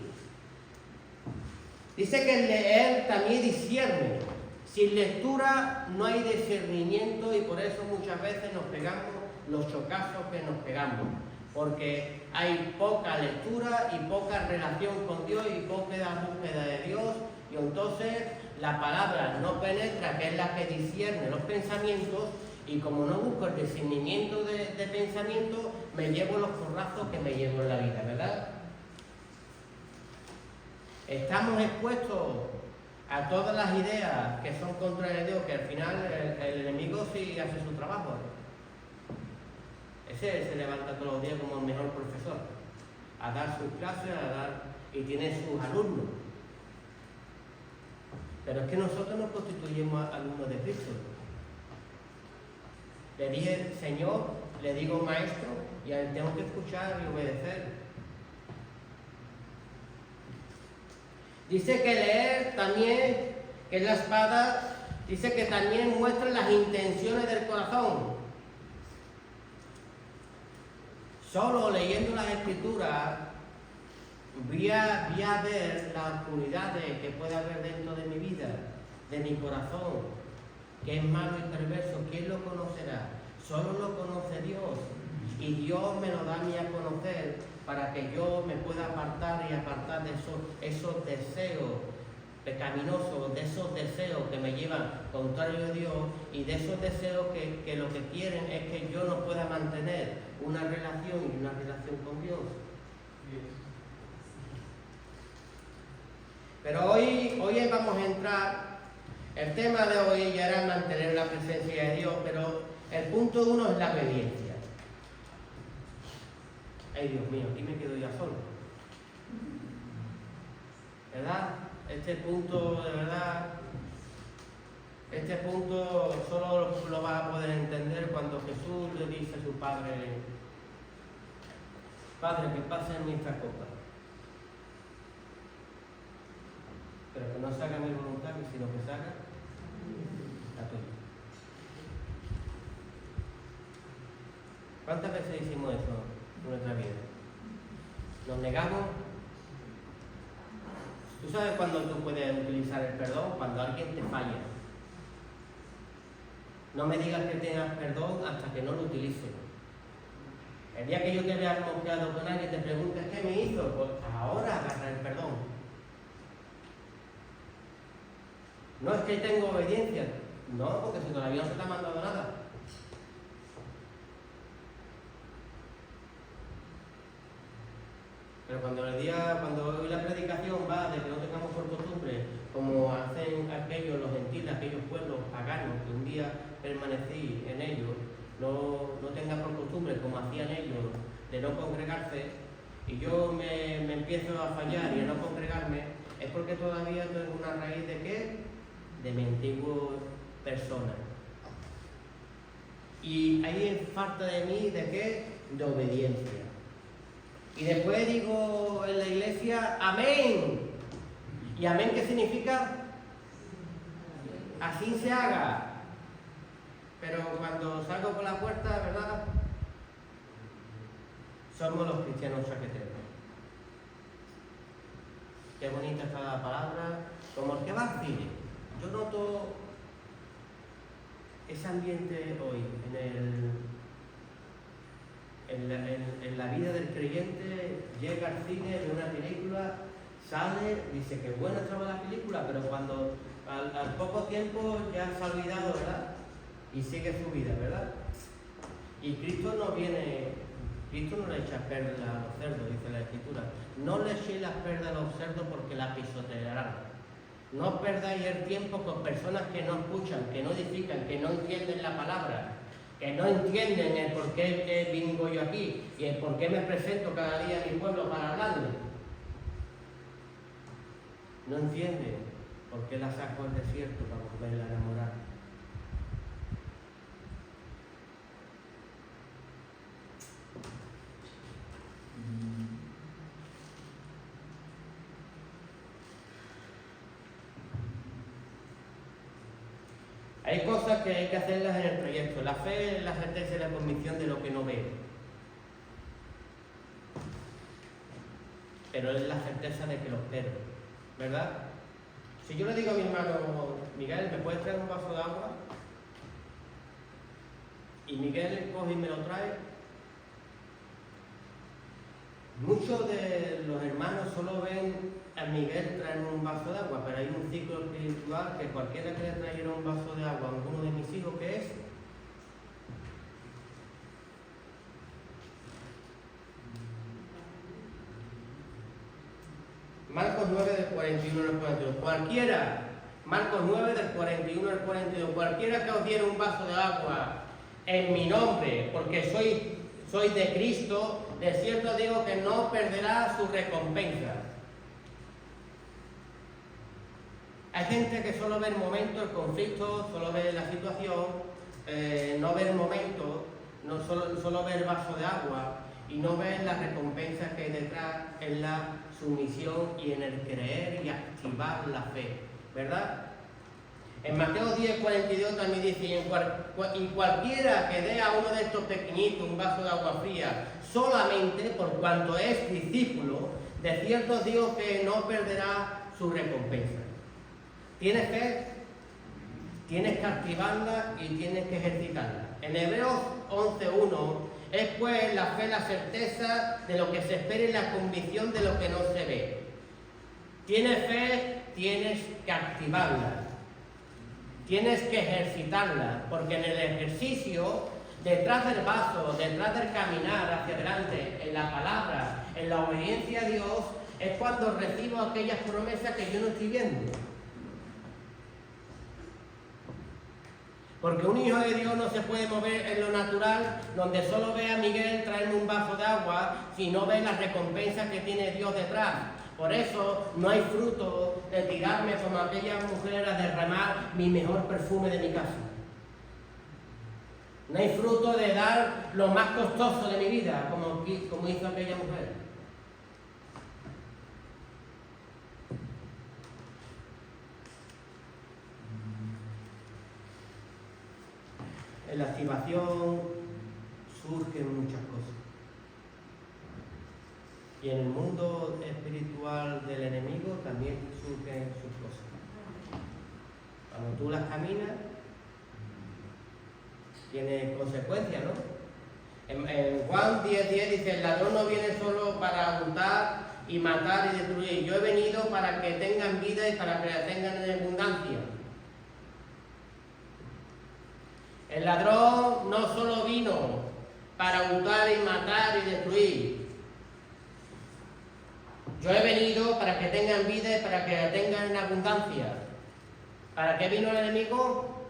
Dice que el leer también discierne. Sin lectura no hay discernimiento, y por eso muchas veces nos pegamos los chocazos que nos pegamos, porque hay poca lectura y poca relación con Dios y poca búsqueda de Dios, y entonces la palabra no penetra, que es la que discierne los pensamientos, y como no busco el discernimiento de pensamiento, me llevo los porrazos que me llevo en la vida, ¿verdad? Estamos expuestos a todas las ideas que son contrarias a Dios, que al final el enemigo sí hace su trabajo. Ese se levanta todos los días como el mejor profesor, a dar sus clases, y tiene sus alumnos. Pero es que nosotros nos constituimos alumnos de Cristo. Le dije Señor, le digo Maestro, y a él tengo que escuchar y obedecer. Dice que leer también, que es la espada, dice que también muestra las intenciones del corazón. Solo leyendo las Escrituras voy a ver la oscuridad que puede haber dentro de mi vida, de mi corazón, que es malo y perverso. ¿Quién lo conocerá? Solo lo conoce Dios, y Dios me lo da a mí a conocer para que yo me pueda apartar de esos deseos pecaminosos, de esos deseos que me llevan contrario a Dios, y de esos deseos que lo que quieren es que yo no pueda mantener una relación con Dios. Pero hoy vamos a entrar, el tema de hoy ya era mantener la presencia de Dios, pero el punto 1 es la obediencia. Ay, Dios mío, aquí me quedo ya solo, ¿verdad? Este punto, de verdad, este punto solo lo vas a poder entender cuando Jesús le dice a su Padre: Padre, que pase en mí esta copa, pero que no se haga mi voluntad, sino que se haga la tuya. ¿Cuántas veces hicimos eso en nuestra vida? ¿Nos negamos? ¿Tú sabes cuándo tú puedes utilizar el perdón? Cuando alguien te falla. No me digas que tengas perdón hasta que no lo utilices. El día que yo te vea confiado con alguien y te preguntes ¿qué me hizo? Pues ahora agarra el perdón. No es que tengo obediencia. No, porque si todavía no se te ha mandado nada. Pero cuando hoy la predicación va de que no tengamos por costumbre, como hacen aquellos, los gentiles, aquellos pueblos paganos que un día permanecí en ellos, no tengan por costumbre, como hacían ellos, de no congregarse, y yo me empiezo a fallar y a no congregarme, es porque todavía tengo una raíz de ¿qué? De mi antigua persona. Y hay falta de mí ¿de qué? De obediencia. Y después digo en la iglesia, amén. ¿Y amén qué significa? Así se haga. Pero cuando salgo por la puerta, ¿verdad? Somos los cristianos chaqueteros. Qué bonita está la palabra. Como el que va al cine. Yo noto ese ambiente hoy en la vida del creyente. Llega al cine, ve una película, sale, dice que buena estaba la película, pero cuando al poco tiempo ya se ha olvidado, ¿verdad? Y sigue su vida, ¿verdad? Y Cristo no le echa perlas a los cerdos, dice la Escritura. No le echéis las perlas a los cerdos porque la pisotearán. No perdáis el tiempo con personas que no escuchan, que no edifican, que no entienden la palabra, que no entienden el por qué vengo yo aquí y el por qué me presento cada día a mi pueblo para hablarle. No entienden por qué la saco al desierto para volverla a enamorar. Hay cosas que hay que hacerlas en el proyecto. La fe es la certeza y la convicción de lo que no veo. Pero es la certeza de que lo espero, ¿verdad? Si yo le digo a mi hermano, Miguel, ¿me puedes traer un vaso de agua? Y Miguel coge y me lo trae. Muchos de los hermanos solo ven a Miguel traer un vaso de agua, pero hay un ciclo espiritual que cualquiera que le trajera un vaso de agua a alguno de mis hijos, ¿qué es? Marcos 9 del 41 al 42. Cualquiera, Marcos 9 del 41 al 42, cualquiera que os diera un vaso de agua en mi nombre, porque soy de Cristo, de cierto digo que no perderá su recompensa. Hay gente que solo ve el momento, el conflicto, solo ve la situación, no ve el momento, solo ve el vaso de agua y no ve la recompensa que hay detrás en la sumisión y en el creer y activar la fe, ¿verdad? En Mateo 10, 42 también dice, y cualquiera que dé a uno de estos pequeñitos un vaso de agua fría, solamente por cuanto es discípulo, de cierto digo que no perderá su recompensa. ¿Tienes fe? Tienes que activarla y tienes que ejercitarla. En Hebreos 11.1 es pues la fe, la certeza de lo que se espera y la convicción de lo que no se ve. Tienes fe, tienes que activarla. Tienes que ejercitarla, porque en el ejercicio, detrás del vaso, detrás del caminar hacia adelante, en la palabra, en la obediencia a Dios, es cuando recibo aquellas promesas que yo no estoy viendo. Porque un hijo de Dios no se puede mover en lo natural, donde solo ve a Miguel traerme un vaso de agua, si no ve las recompensas que tiene Dios detrás. Por eso no hay fruto de tirarme como aquella mujer a derramar mi mejor perfume de mi casa. No hay fruto de dar lo más costoso de mi vida, como hizo aquella mujer. En la activación surgen muchas cosas. Y en el mundo espiritual del enemigo también surgen sus cosas. Cuando tú las caminas, tiene consecuencias, ¿no? En Juan 10:10 dice, el ladrón no viene solo para hurtar y matar y destruir. Yo he venido para que tengan vida y para que la tengan en abundancia. El ladrón no solo vino para hurtar y matar y destruir. Yo he venido para que tengan vida y para que la tengan en abundancia. ¿Para qué vino el enemigo?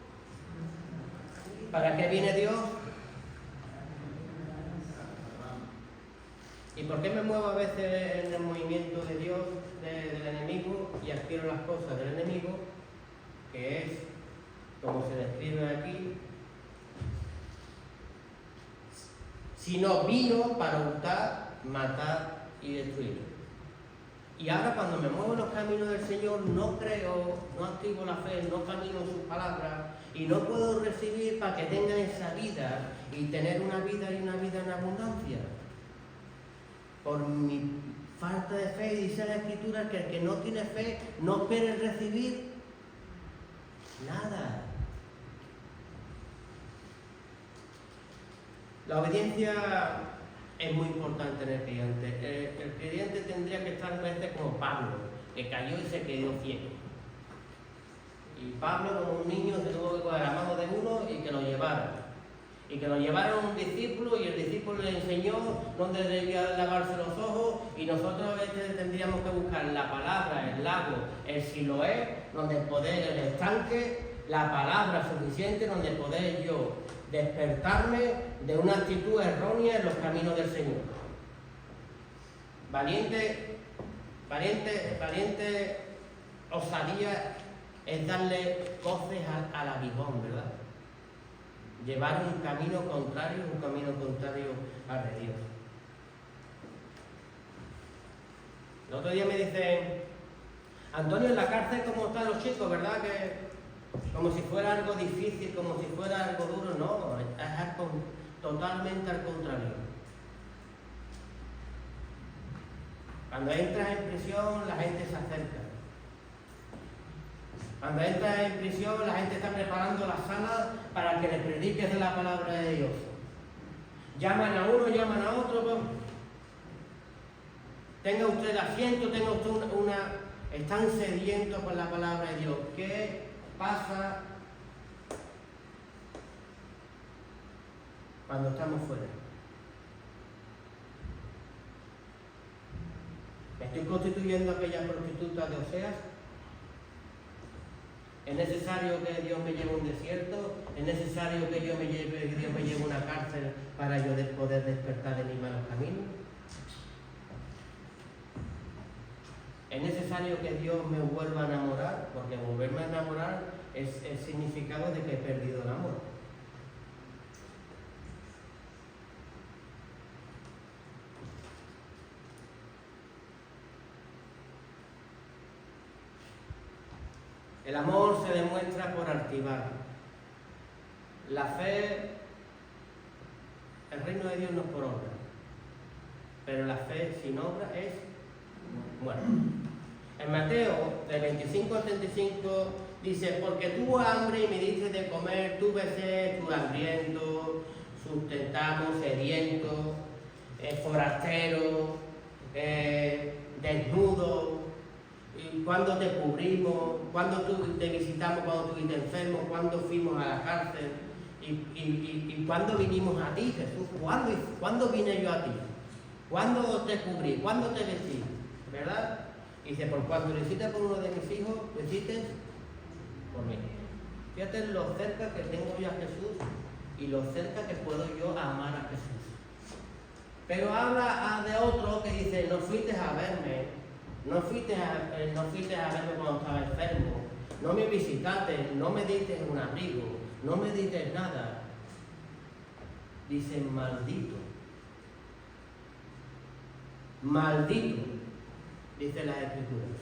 ¿Para qué viene Dios? ¿Y por qué me muevo a veces en el movimiento de Dios, del enemigo, y adquiero las cosas del enemigo? Que es, como se describe aquí, sino vino para hurtar, matar y destruir. Y ahora cuando me muevo en los caminos del Señor, no creo, no activo la fe, no camino en sus palabras, y no puedo recibir para que tengan esa vida y tener una vida y una vida en abundancia. Por mi falta de fe, y dice la Escritura que el que no tiene fe no espere recibir nada. La obediencia es muy importante en el creyente. El creyente tendría que estar a veces como Pablo, que cayó y se quedó ciego. Y Pablo, como un niño, se tuvo que coger la mano de uno y que lo llevara. Y que lo llevaron un discípulo, y el discípulo le enseñó dónde debía lavarse los ojos, y nosotros a veces tendríamos que buscar la palabra, el lago, el Siloé, donde poder, el estanque, la palabra suficiente donde poder yo despertarme de una actitud errónea en los caminos del Señor. Valiente osadía es darle coces al aguijón, ¿verdad? Llevar un camino contrario al de Dios. El otro día me dicen, Antonio, en la cárcel, ¿cómo están los chicos? ¿Verdad que como si fuera algo difícil, como si fuera algo duro? No, es algo totalmente al contrario. Cuando entras en prisión, la gente se acerca. Cuando entras en prisión, la gente está preparando la sala para que le prediques de la palabra de Dios. Llaman a uno, llaman a otro. Tenga usted el asiento, tenga usted una... Están sedientos por la palabra de Dios. ¿Qué pasa cuando estamos fuera? ¿Me estoy constituyendo aquella prostituta de Oseas? ¿Es necesario que Dios me lleve a un desierto? ¿Es necesario que Dios me lleve a una cárcel para yo poder despertar de mis malos caminos? ¿Es necesario que Dios me vuelva a enamorar? Porque volverme a enamorar es el significado de que he perdido el amor. El amor se demuestra por activar. La fe, el reino de Dios no es por obra, pero la fe sin obra es muerta. En Mateo, del 25 al 35, dice, porque tuvo hambre y me diste de comer, tuve sed, estuve hambriento, sustentado, sediento, forastero, desnudo. ¿Y cuándo te cubrimos? ¿Cuándo te visitamos cuando estuviste enfermo? ¿Cuándo fuimos a la cárcel? ¿Y cuándo vinimos a ti, Jesús? ¿Cuándo vine yo a ti? ¿Cuándo te cubrí? ¿Cuándo te vestí? ¿Verdad? Y dice, por cuanto lo hiciste por uno de mis hijos, lo hiciste por mí. Fíjate lo cerca que tengo yo a Jesús y lo cerca que puedo yo amar a Jesús. Pero habla de otro que dice, no fuiste a verme. No fuiste a verme cuando estaba enfermo, no me visitaste, no me diste un abrigo, no me diste nada. Dice, maldito, dice las Escrituras.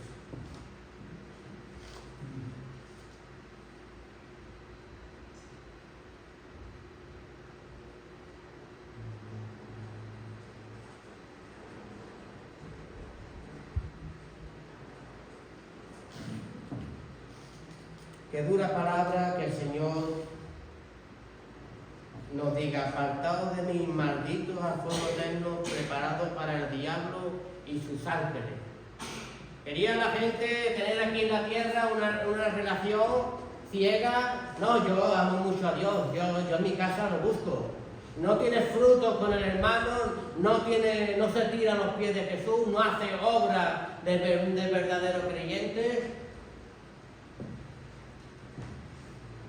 qué dura palabra que el Señor nos diga: apartaos de mí, malditos, al fuego eterno preparado para el diablo y sus ángeles. Quería la gente tener aquí en la tierra una relación ciega. No, yo amo mucho a Dios, yo en mi casa lo busco. No tiene fruto con el hermano, no se tira a los pies de Jesús, no hace obra de verdadero creyente.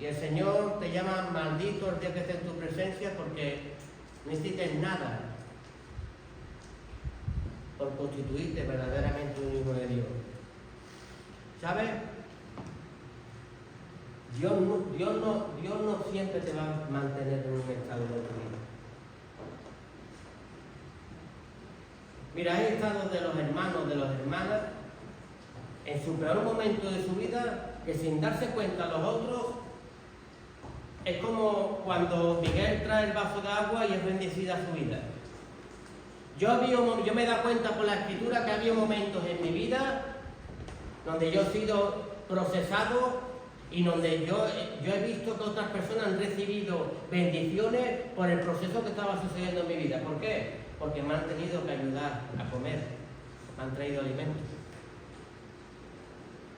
Y el Señor te llama maldito el día que esté en tu presencia, porque no hiciste nada por constituirte verdaderamente un hijo de Dios. ¿Sabes? Dios no siempre te va a mantener en un estado de vida. Mira, hay estados de los hermanos, de las hermanas, en su peor momento de su vida, que sin darse cuenta los otros, es como cuando Miguel trae el vaso de agua y es bendecida su vida. Yo me he dado cuenta por la Escritura que había momentos en mi vida donde yo he sido procesado y donde yo he visto que otras personas han recibido bendiciones por el proceso que estaba sucediendo en mi vida. ¿Por qué? Porque me han tenido que ayudar a comer, me han traído alimentos.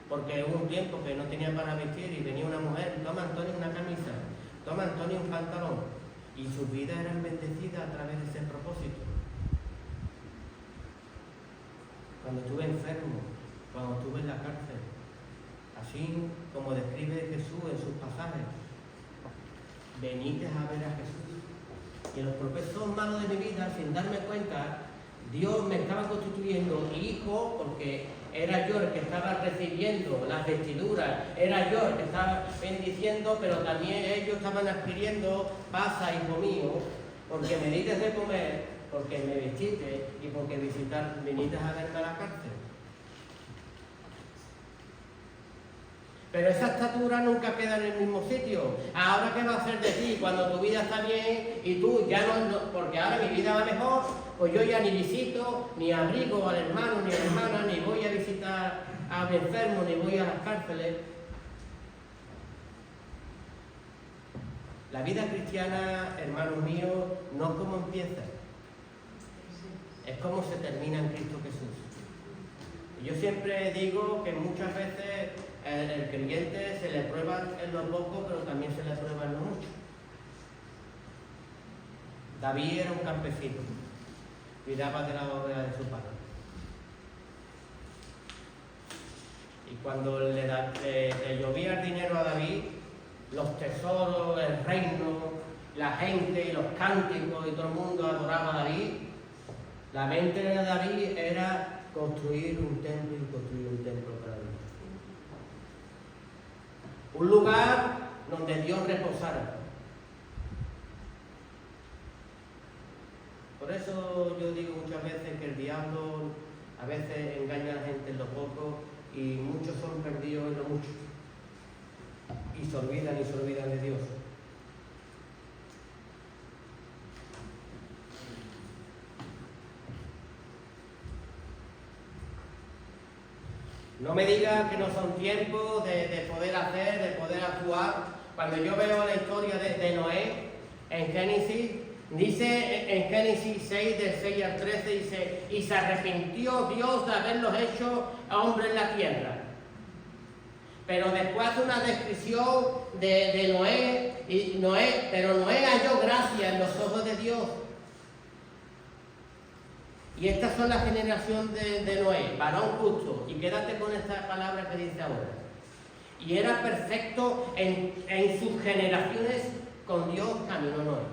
Porque hubo un tiempo que no tenía para vestir y venía una mujer: toma Antonio una camisa, toma Antonio un pantalón, y sus vidas eran bendecidas a través de ese propósito. Cuando estuve enfermo, cuando estuve en la cárcel, así como describe Jesús en sus pasajes: venid a ver a Jesús. Y en los procesos malos de mi vida, sin darme cuenta, Dios me estaba constituyendo hijo, porque era yo el que estaba recibiendo las vestiduras, era yo el que estaba bendiciendo, pero también ellos estaban adquiriendo: pasa, hijo mío, porque me diste de comer, porque me vestiste y porque viniste a verme a la cárcel. Pero esa estatura nunca queda en el mismo sitio. Ahora, ¿qué va a hacer de ti cuando tu vida está bien y tú ya no, porque ahora mi vida va mejor? Pues yo ya ni visito, ni abrigo al hermano ni a la hermana, ni voy a visitar a mi enfermo, ni voy a las cárceles. La vida cristiana, hermanos míos, no es como empieza, es como se termina en Cristo Jesús. Yo siempre digo que muchas veces el creyente se le prueba en lo poco, pero también se le prueba en lo mucho. David era un campesino, cuidaba de la oveja de su padre. Y cuando le llovía el dinero a David, los tesoros, el reino, la gente, los cánticos y todo el mundo adoraba a David, la mente de David era construir un templo y construir un templo para Dios. Un lugar donde Dios reposara. Por eso yo digo muchas veces que el diablo a veces engaña a la gente en lo poco y muchos son perdidos en lo mucho. Y se olvidan de Dios. No me digas que no son tiempos de poder hacer, de poder actuar. Cuando yo veo la historia de Noé en Génesis, dice en Génesis 6, del 6 al 13, dice: y se arrepintió Dios de haberlos hecho hombres en la tierra. Pero después hace una descripción de Noé, pero Noé halló gracia en los ojos de Dios. Y estas son la generación de Noé, varón justo. Y quédate con esta palabra que dice ahora. Y era perfecto en sus generaciones, con Dios caminó Noé.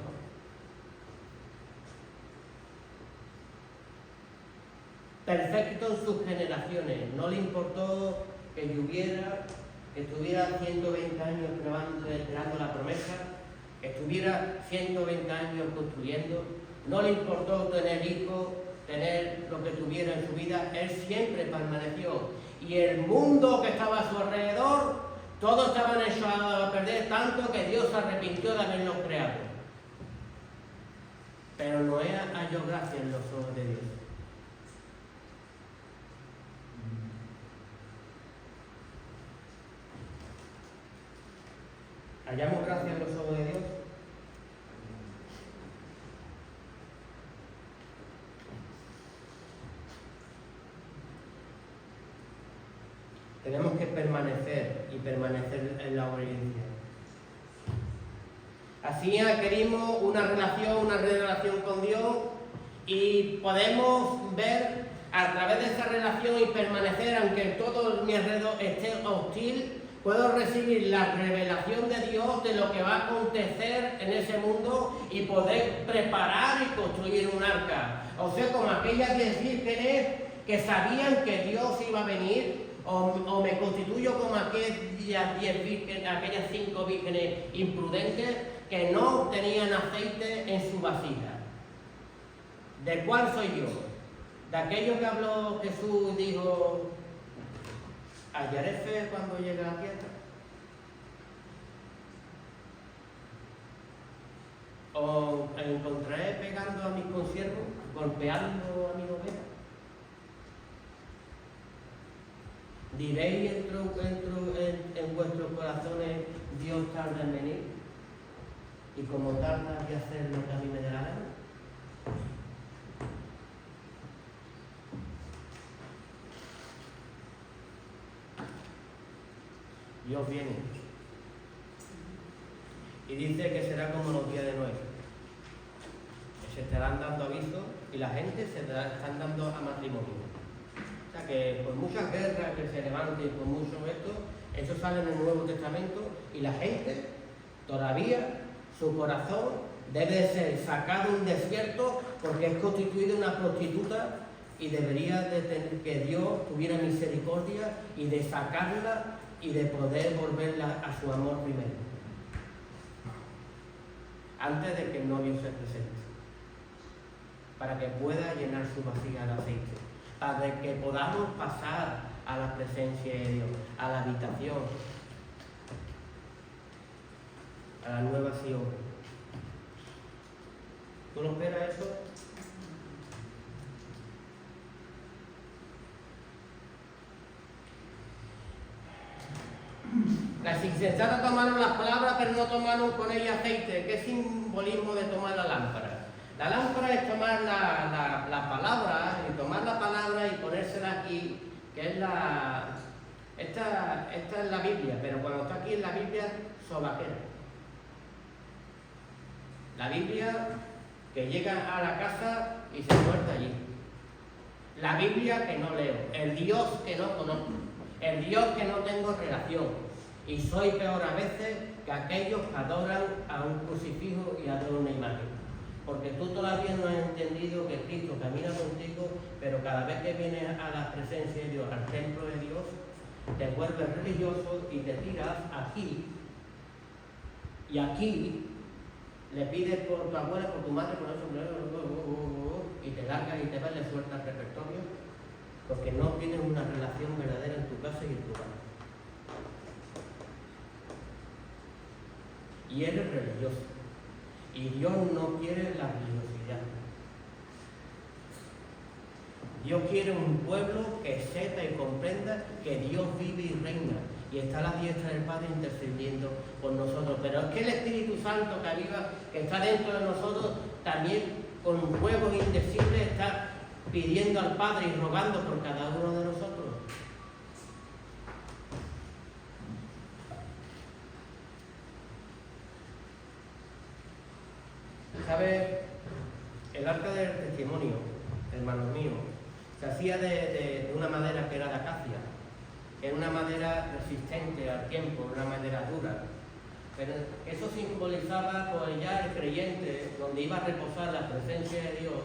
Perfecto en sus generaciones. No le importó que lloviera, que estuviera 120 años esperando la promesa, que estuviera 120 años construyendo. No le importó tener hijos, tener lo que tuviera en su vida. Él siempre permaneció. Y el mundo que estaba a su alrededor, todos estaban hechos a perder, tanto que Dios se arrepintió de haberlos creado. Pero Noé halló gracia en los ojos de Dios. hallamos gracia en los ojos de Dios. Tenemos que permanecer y permanecer en la obediencia. Así adquirimos una relación con Dios y podemos ver a través de esa relación y permanecer, aunque todo mi alrededor esté hostil, puedo recibir la revelación de Dios de lo que va a acontecer en ese mundo y poder preparar y construir un arca. O sea, como aquellas 10 vírgenes que sabían que Dios iba a venir, o me constituyo como aquellas 10 vírgenes, aquellas 5 vírgenes imprudentes que no tenían aceite en su vasija. ¿De cuál soy yo? De aquello que habló Jesús y dijo: ¿hallaré fe cuando llegue a la tierra? ¿O encontraré pegando a mis consiervos, golpeando a mis ovejas? ¿Diréis en vuestros corazones: Dios tarda en venir? Y como tarda, voy a hacer lo que a mí me dé la gana. Dios viene y dice que será como los días de Noé, que se estarán dando avisos y la gente se están dando a matrimonio. O sea que por muchas guerras que se levanten, por mucho eso sale en el Nuevo Testamento, y la gente todavía, su corazón debe de ser sacado de un desierto porque es constituida una prostituta, y debería de tener que Dios tuviera misericordia y de sacarla y de poder volverla a su amor primero, antes de que el novio se presente, para que pueda llenar su vasija de aceite, para que podamos pasar a la presencia de Dios, a la habitación, a la nueva Sion. ¿Tú no esperas eso? Las insensatas tomaron las palabras, pero no tomaron con ellas aceite. ¿Qué simbolismo de tomar la lámpara? La lámpara es tomar la palabra, y tomar la palabra y ponérsela aquí, que es esta es la Biblia, pero cuando está aquí en la Biblia, sobaquera. La Biblia que llega a la casa y se suelta allí. La Biblia que no leo, el Dios que no conozco, el Dios que no tengo relación. Y soy peor a veces que aquellos que adoran a un crucifijo y adoran una imagen. Porque tú todavía no has entendido que Cristo camina contigo, pero cada vez que vienes a la presencia de Dios, al templo de Dios, te vuelves religioso y te tiras aquí. Y aquí le pides por tu abuela, por tu madre, por el sombrero, y te largas y te vas, le sueltas el repertorio, porque no tienes una relación verdadera en tu casa y en tu casa. Y eres religioso. Y Dios no quiere la religiosidad. Dios quiere un pueblo que sepa y comprenda que Dios vive y reina. Y está a la diestra del Padre intercediendo por nosotros. Pero es que el Espíritu Santo que viva, que está dentro de nosotros, también con fuegos indecibles está pidiendo al Padre y rogando por cada uno de nosotros. ¿Sabes? El arca del testimonio, hermanos míos, se hacía de una madera que era de acacia. Era una madera resistente al tiempo, una madera dura. Pero eso simbolizaba pues ya el creyente, donde iba a reposar la presencia de Dios.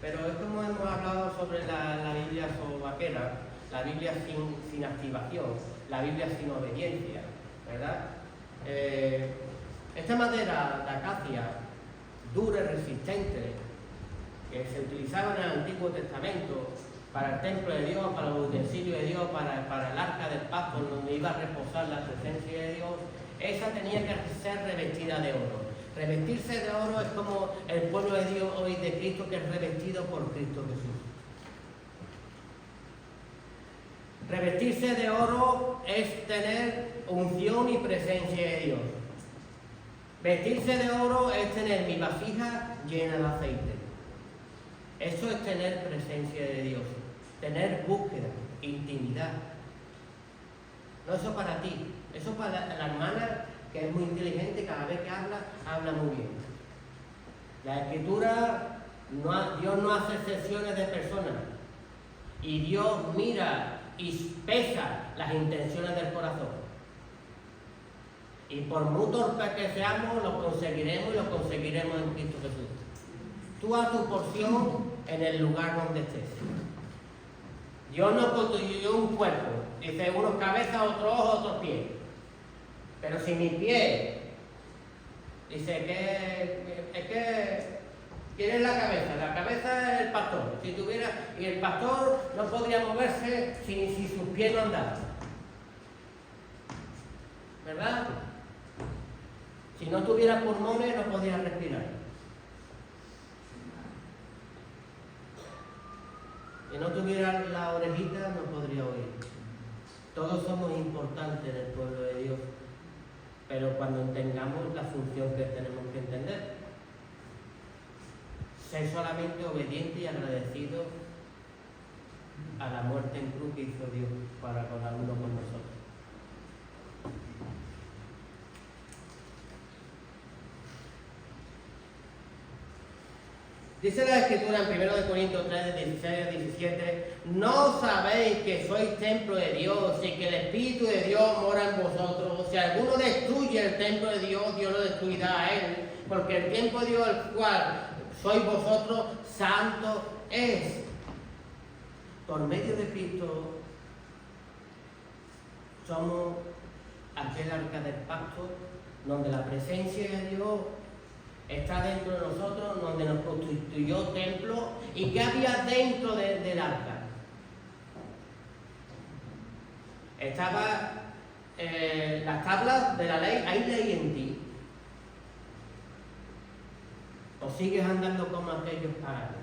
Pero es como hemos hablado sobre la Biblia sobaquera, la Biblia sin activación, la Biblia sin obediencia, ¿verdad? Esta madera de acacia, dura y resistente, que se utilizaba en el Antiguo Testamento para el templo de Dios, para los utensilios de Dios, para el arca del pacto, donde iba a reposar la presencia de Dios, esa tenía que ser revestida de oro. Revestirse de oro es como el pueblo de Dios hoy de Cristo, que es revestido por Cristo Jesús. Revestirse de oro es tener unción y presencia de Dios. Vestirse de oro es tener mi vasija llena de aceite. Eso es tener presencia de Dios, tener búsqueda, intimidad. No eso para ti, eso para la hermana que es muy inteligente, cada vez que habla, habla muy bien. La Escritura, Dios no hace excepciones de personas. Y Dios mira y pesa las intenciones del corazón. Y por muy torpes que seamos, lo conseguiremos y lo conseguiremos en Cristo Jesús. Tú haz tu porción en el lugar donde estés. Dios no constituyó un cuerpo. Dice, unos cabezas, otros ojos, otros pies. Pero si mis pies, dice que ¿quién es la cabeza? La cabeza es el pastor. Y el pastor no podría moverse si sus pies no andaban. ¿Verdad? Si no tuviera pulmones no podría respirar. Si no tuviera la orejita no podría oír. Todos somos importantes en el pueblo de Dios, pero cuando entendamos la función que tenemos que entender, ser solamente obediente y agradecido a la muerte en cruz que hizo Dios para cada uno con nosotros. Dice la Escritura en 1 Corintios 3, 16 a 17, ¿no sabéis que sois templo de Dios y que el Espíritu de Dios mora en vosotros? Si alguno destruye el templo de Dios, Dios lo destruirá a él, porque el templo de Dios, el cual sois vosotros, santo es. Por medio de Cristo somos aquel arca del pacto, donde la presencia de Dios está dentro de nosotros, donde nos constituyó templo. ¿Y qué había dentro del arca? Estaba las tablas de la ley. ¿Hay ley en ti? ¿O sigues andando como aquellos paganos?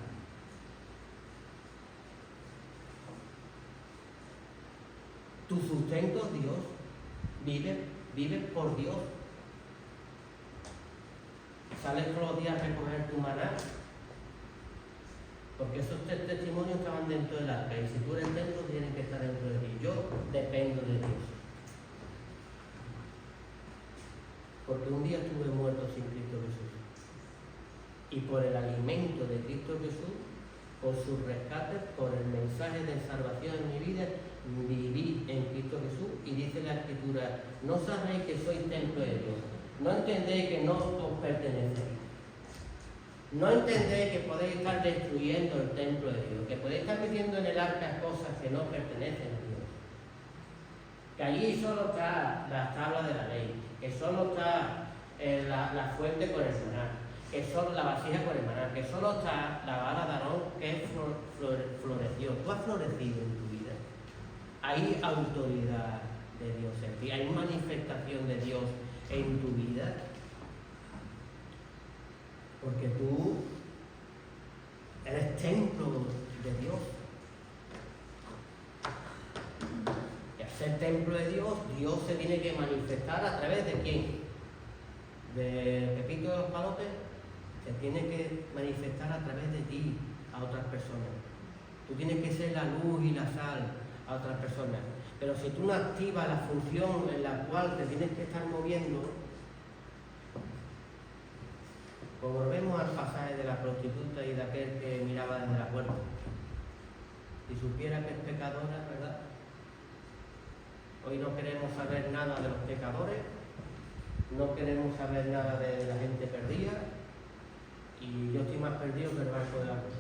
Tu sustento es Dios. Vive por Dios. Sales todos los días a recoger tu maná, porque esos testimonios estaban dentro del arca, y si tú eres dentro, tienen que estar dentro de ti. Yo dependo de Dios, porque un día estuve muerto sin Cristo Jesús, y por el alimento de Cristo Jesús, por su rescate, por el mensaje de salvación en mi vida, viví en Cristo Jesús. Y dice la Escritura, ¿no sabéis que sois templo de Dios? ¿No entendéis que no os pertenecéis? ¿No entendéis que podéis estar destruyendo el templo de Dios? Que podéis estar metiendo en el arca cosas que no pertenecen a Dios. Que allí solo está la tabla de la ley, que solo está la fuente con el maná, que solo la vasija con el maná, que solo está la vara de Aarón que floreció. Tú has florecido en tu vida. Hay autoridad de Dios en ti, hay manifestación de Dios en tu vida, porque tú eres templo de Dios. Y al ser templo de Dios, Dios se tiene que manifestar a través de ¿quién? ¿De Pepito de los Palotes? Se tiene que manifestar a través de ti a otras personas. Tú tienes que ser la luz y la sal a otras personas. Pero si tú no activas la función en la cual te tienes que estar moviendo, pues volvemos al pasaje de la prostituta y de aquel que miraba desde la puerta. Si supiera que es pecadora, ¿verdad? Hoy no queremos saber nada de los pecadores, no queremos saber nada de la gente perdida, y yo estoy más perdido que el barco de la cruz.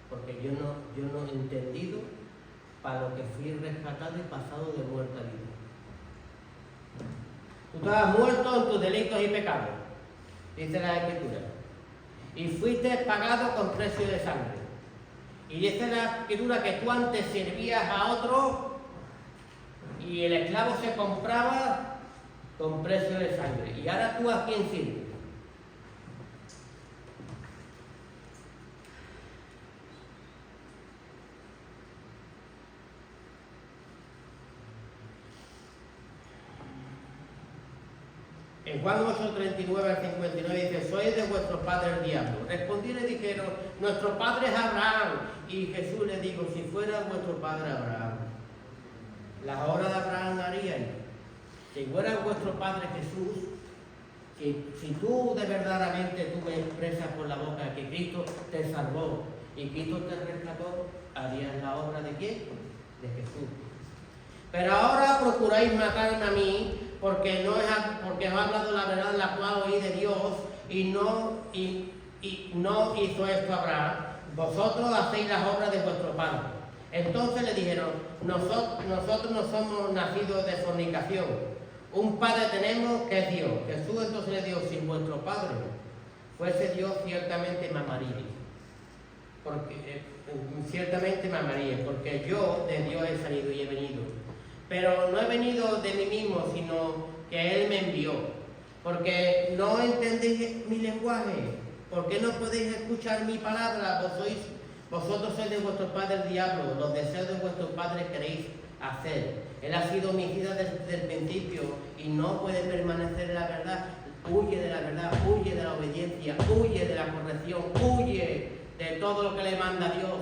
Porque yo no he entendido para lo que fui rescatado y pasado de muerte a vida. Tú estabas muerto en tus delitos y pecados, dice la Escritura, y fuiste pagado con precio de sangre. Y dice la Escritura que tú antes servías a otro y el esclavo se compraba con precio de sangre. Y ahora tú ¿a quién sirves? En Juan 8, 39 al 59 dice, sois de vuestro padre el diablo. Respondí y le dijeron, nuestro padre es Abraham. Y Jesús le dijo, si fuera vuestro padre Abraham, las obras de Abraham haríais. Si fuera vuestro padre Jesús, si tú de verdaderamente tú me expresas por la boca que Cristo te salvó y Cristo te rescató, harías la obra de quién? De Jesús. Pero ahora procuráis matarme a mí porque os he hablado la verdad la cual oí de Dios y no hizo esto Abraham. Vosotros hacéis las obras de vuestro padre. Entonces le dijeron, nosotros no somos nacidos de fornicación. Un padre tenemos que es Dios. Jesús entonces le dijo, si vuestro padre fuese Dios, ciertamente me amaríais. Ciertamente me amaríais, porque yo de Dios he salido y he venido. Pero no he venido de mí mismo, sino que Él me envió. Porque no entendéis mi lenguaje. ¿Por qué no podéis escuchar mi palabra? Vosotros sois de vuestro padre el diablo. Los deseos de vuestro padre queréis hacer. Él ha sido homicida desde el principio y no puede permanecer en la verdad. Huye de la verdad, huye de la obediencia, huye de la corrección, huye de todo lo que le manda Dios.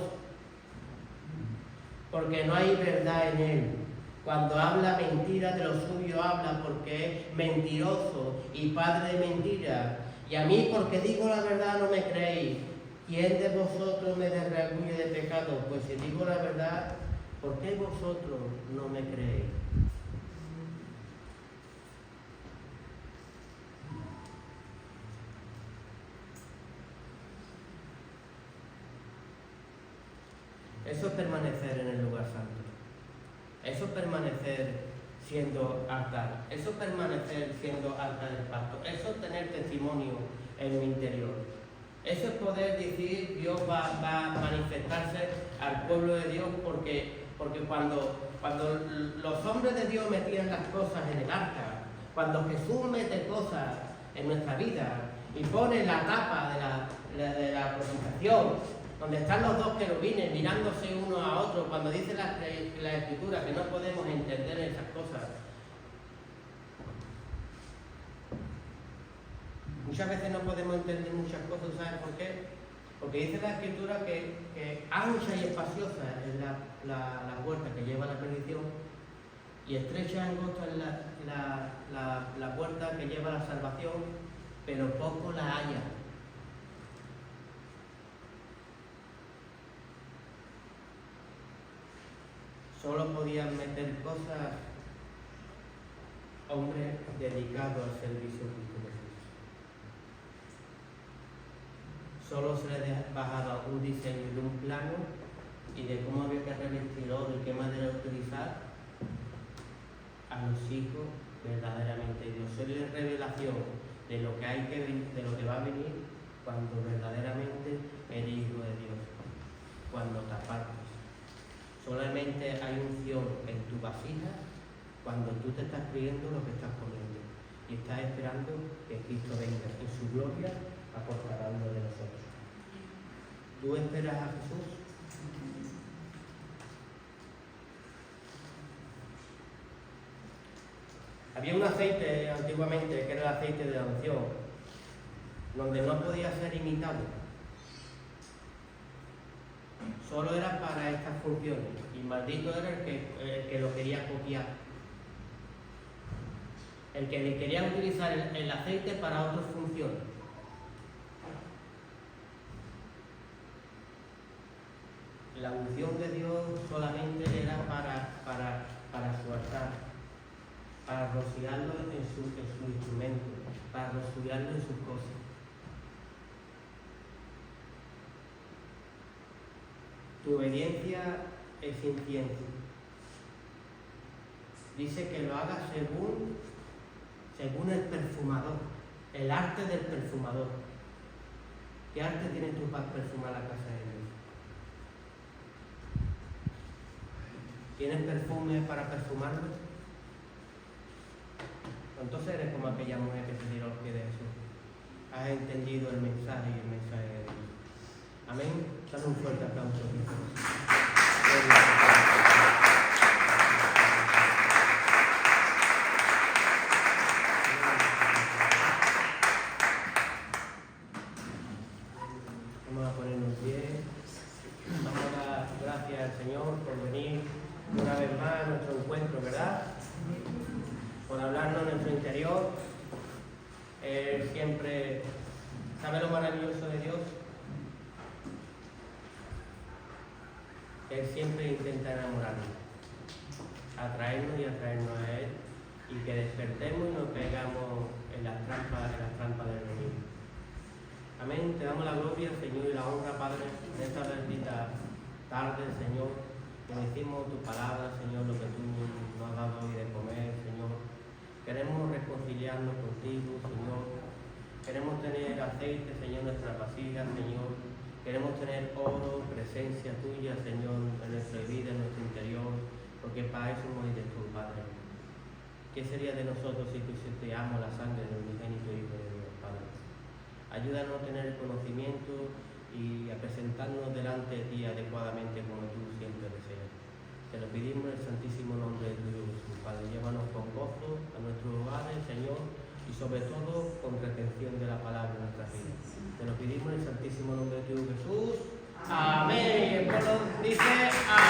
Porque no hay verdad en él. Cuando habla mentira de lo suyo habla porque es mentiroso y padre de mentira. Y a mí porque digo la verdad no me creéis. ¿Quién de vosotros me redarguye de pecado? Pues si digo la verdad, ¿por qué vosotros no me creéis? Eso es permanecer en el lugar santo. Eso es permanecer siendo altar. Eso es permanecer siendo altar del pacto. Eso es tener testimonio en mi interior. Eso es poder decir, Dios va a manifestarse al pueblo de Dios porque cuando los hombres de Dios metían las cosas en el arca, cuando Jesús mete cosas en nuestra vida y pone la tapa de la presentación, donde están los dos querubines mirándose uno a otro, cuando dice la Escritura que no podemos entender esas cosas. Muchas veces no podemos entender muchas cosas, ¿sabes por qué? Porque dice la Escritura que ancha y espaciosa es la puerta que lleva a la perdición y estrecha y angosta es la puerta que lleva a la salvación, pero poco la halla. Solo podían meter cosas hombres dedicados al servicio de Cristo Jesús. Solo se les bajaba un diseño de un plano y de cómo había que revestirlo, de qué manera utilizar a los hijos verdaderamente de Dios. Solo es revelación de lo que de lo que va a venir cuando verdaderamente eres hijo de Dios, cuando te apartas. Solamente hay unción en tu vasija cuando tú te estás creyendo lo que estás comiendo y estás esperando que Cristo venga en su gloria a por cada uno de nosotros. ¿Tú esperas a Jesús? Había un aceite antiguamente que era el aceite de la unción, donde no podía ser imitado. Solo era para estas funciones y maldito era el que lo quería copiar. El que le quería utilizar el aceite para otras funciones. La unción de Dios solamente era para su altar, para rociarlo en su instrumento, para rociarlo en sus cosas. Tu obediencia es incienso. Dice que lo hagas según el perfumador, el arte del perfumador. ¿Qué arte tienes tú para perfumar la casa de Dios? ¿Tienes perfume para perfumarlo? Entonces eres como aquella mujer que se tiró a los pies de Jesús. Has entendido el mensaje y el mensaje de Dios. Amén. Dale un fuerte aplauso. siempre, ¿sabe lo maravilloso de Dios? Él siempre intenta enamorarnos, atraernos y atraernos a Él, y que despertemos y nos caigamos en las trampas del enemigo. Amén. Te damos la gloria, Señor, y la honra, Padre, en esta bendita tarde, Señor. Bendecimos tu palabra, Señor, lo que tú nos has dado hoy de comer, Señor. Queremos reconciliarnos contigo, Señor. Queremos tener aceite, Señor, en nuestra vasija, Señor. Queremos tener oro, presencia tuya, Señor, en nuestra vida, en nuestro interior, porque para eso moriste tú, Padre. ¿Qué sería de nosotros si tú amo la sangre del unigénito Hijo de Dios, Padre? Ayúdanos a tener conocimiento y a presentarnos delante de ti adecuadamente como tú siempre deseas. Te lo pedimos en el santísimo nombre de Dios, Jesús, Padre. Llévanos con gozo a nuestros hogares, Señor, y sobre todo con retención de la palabra en nuestras vidas. Te lo pedimos en el santísimo nombre de Dios, Jesús. Amén. Y el pueblo dice amén.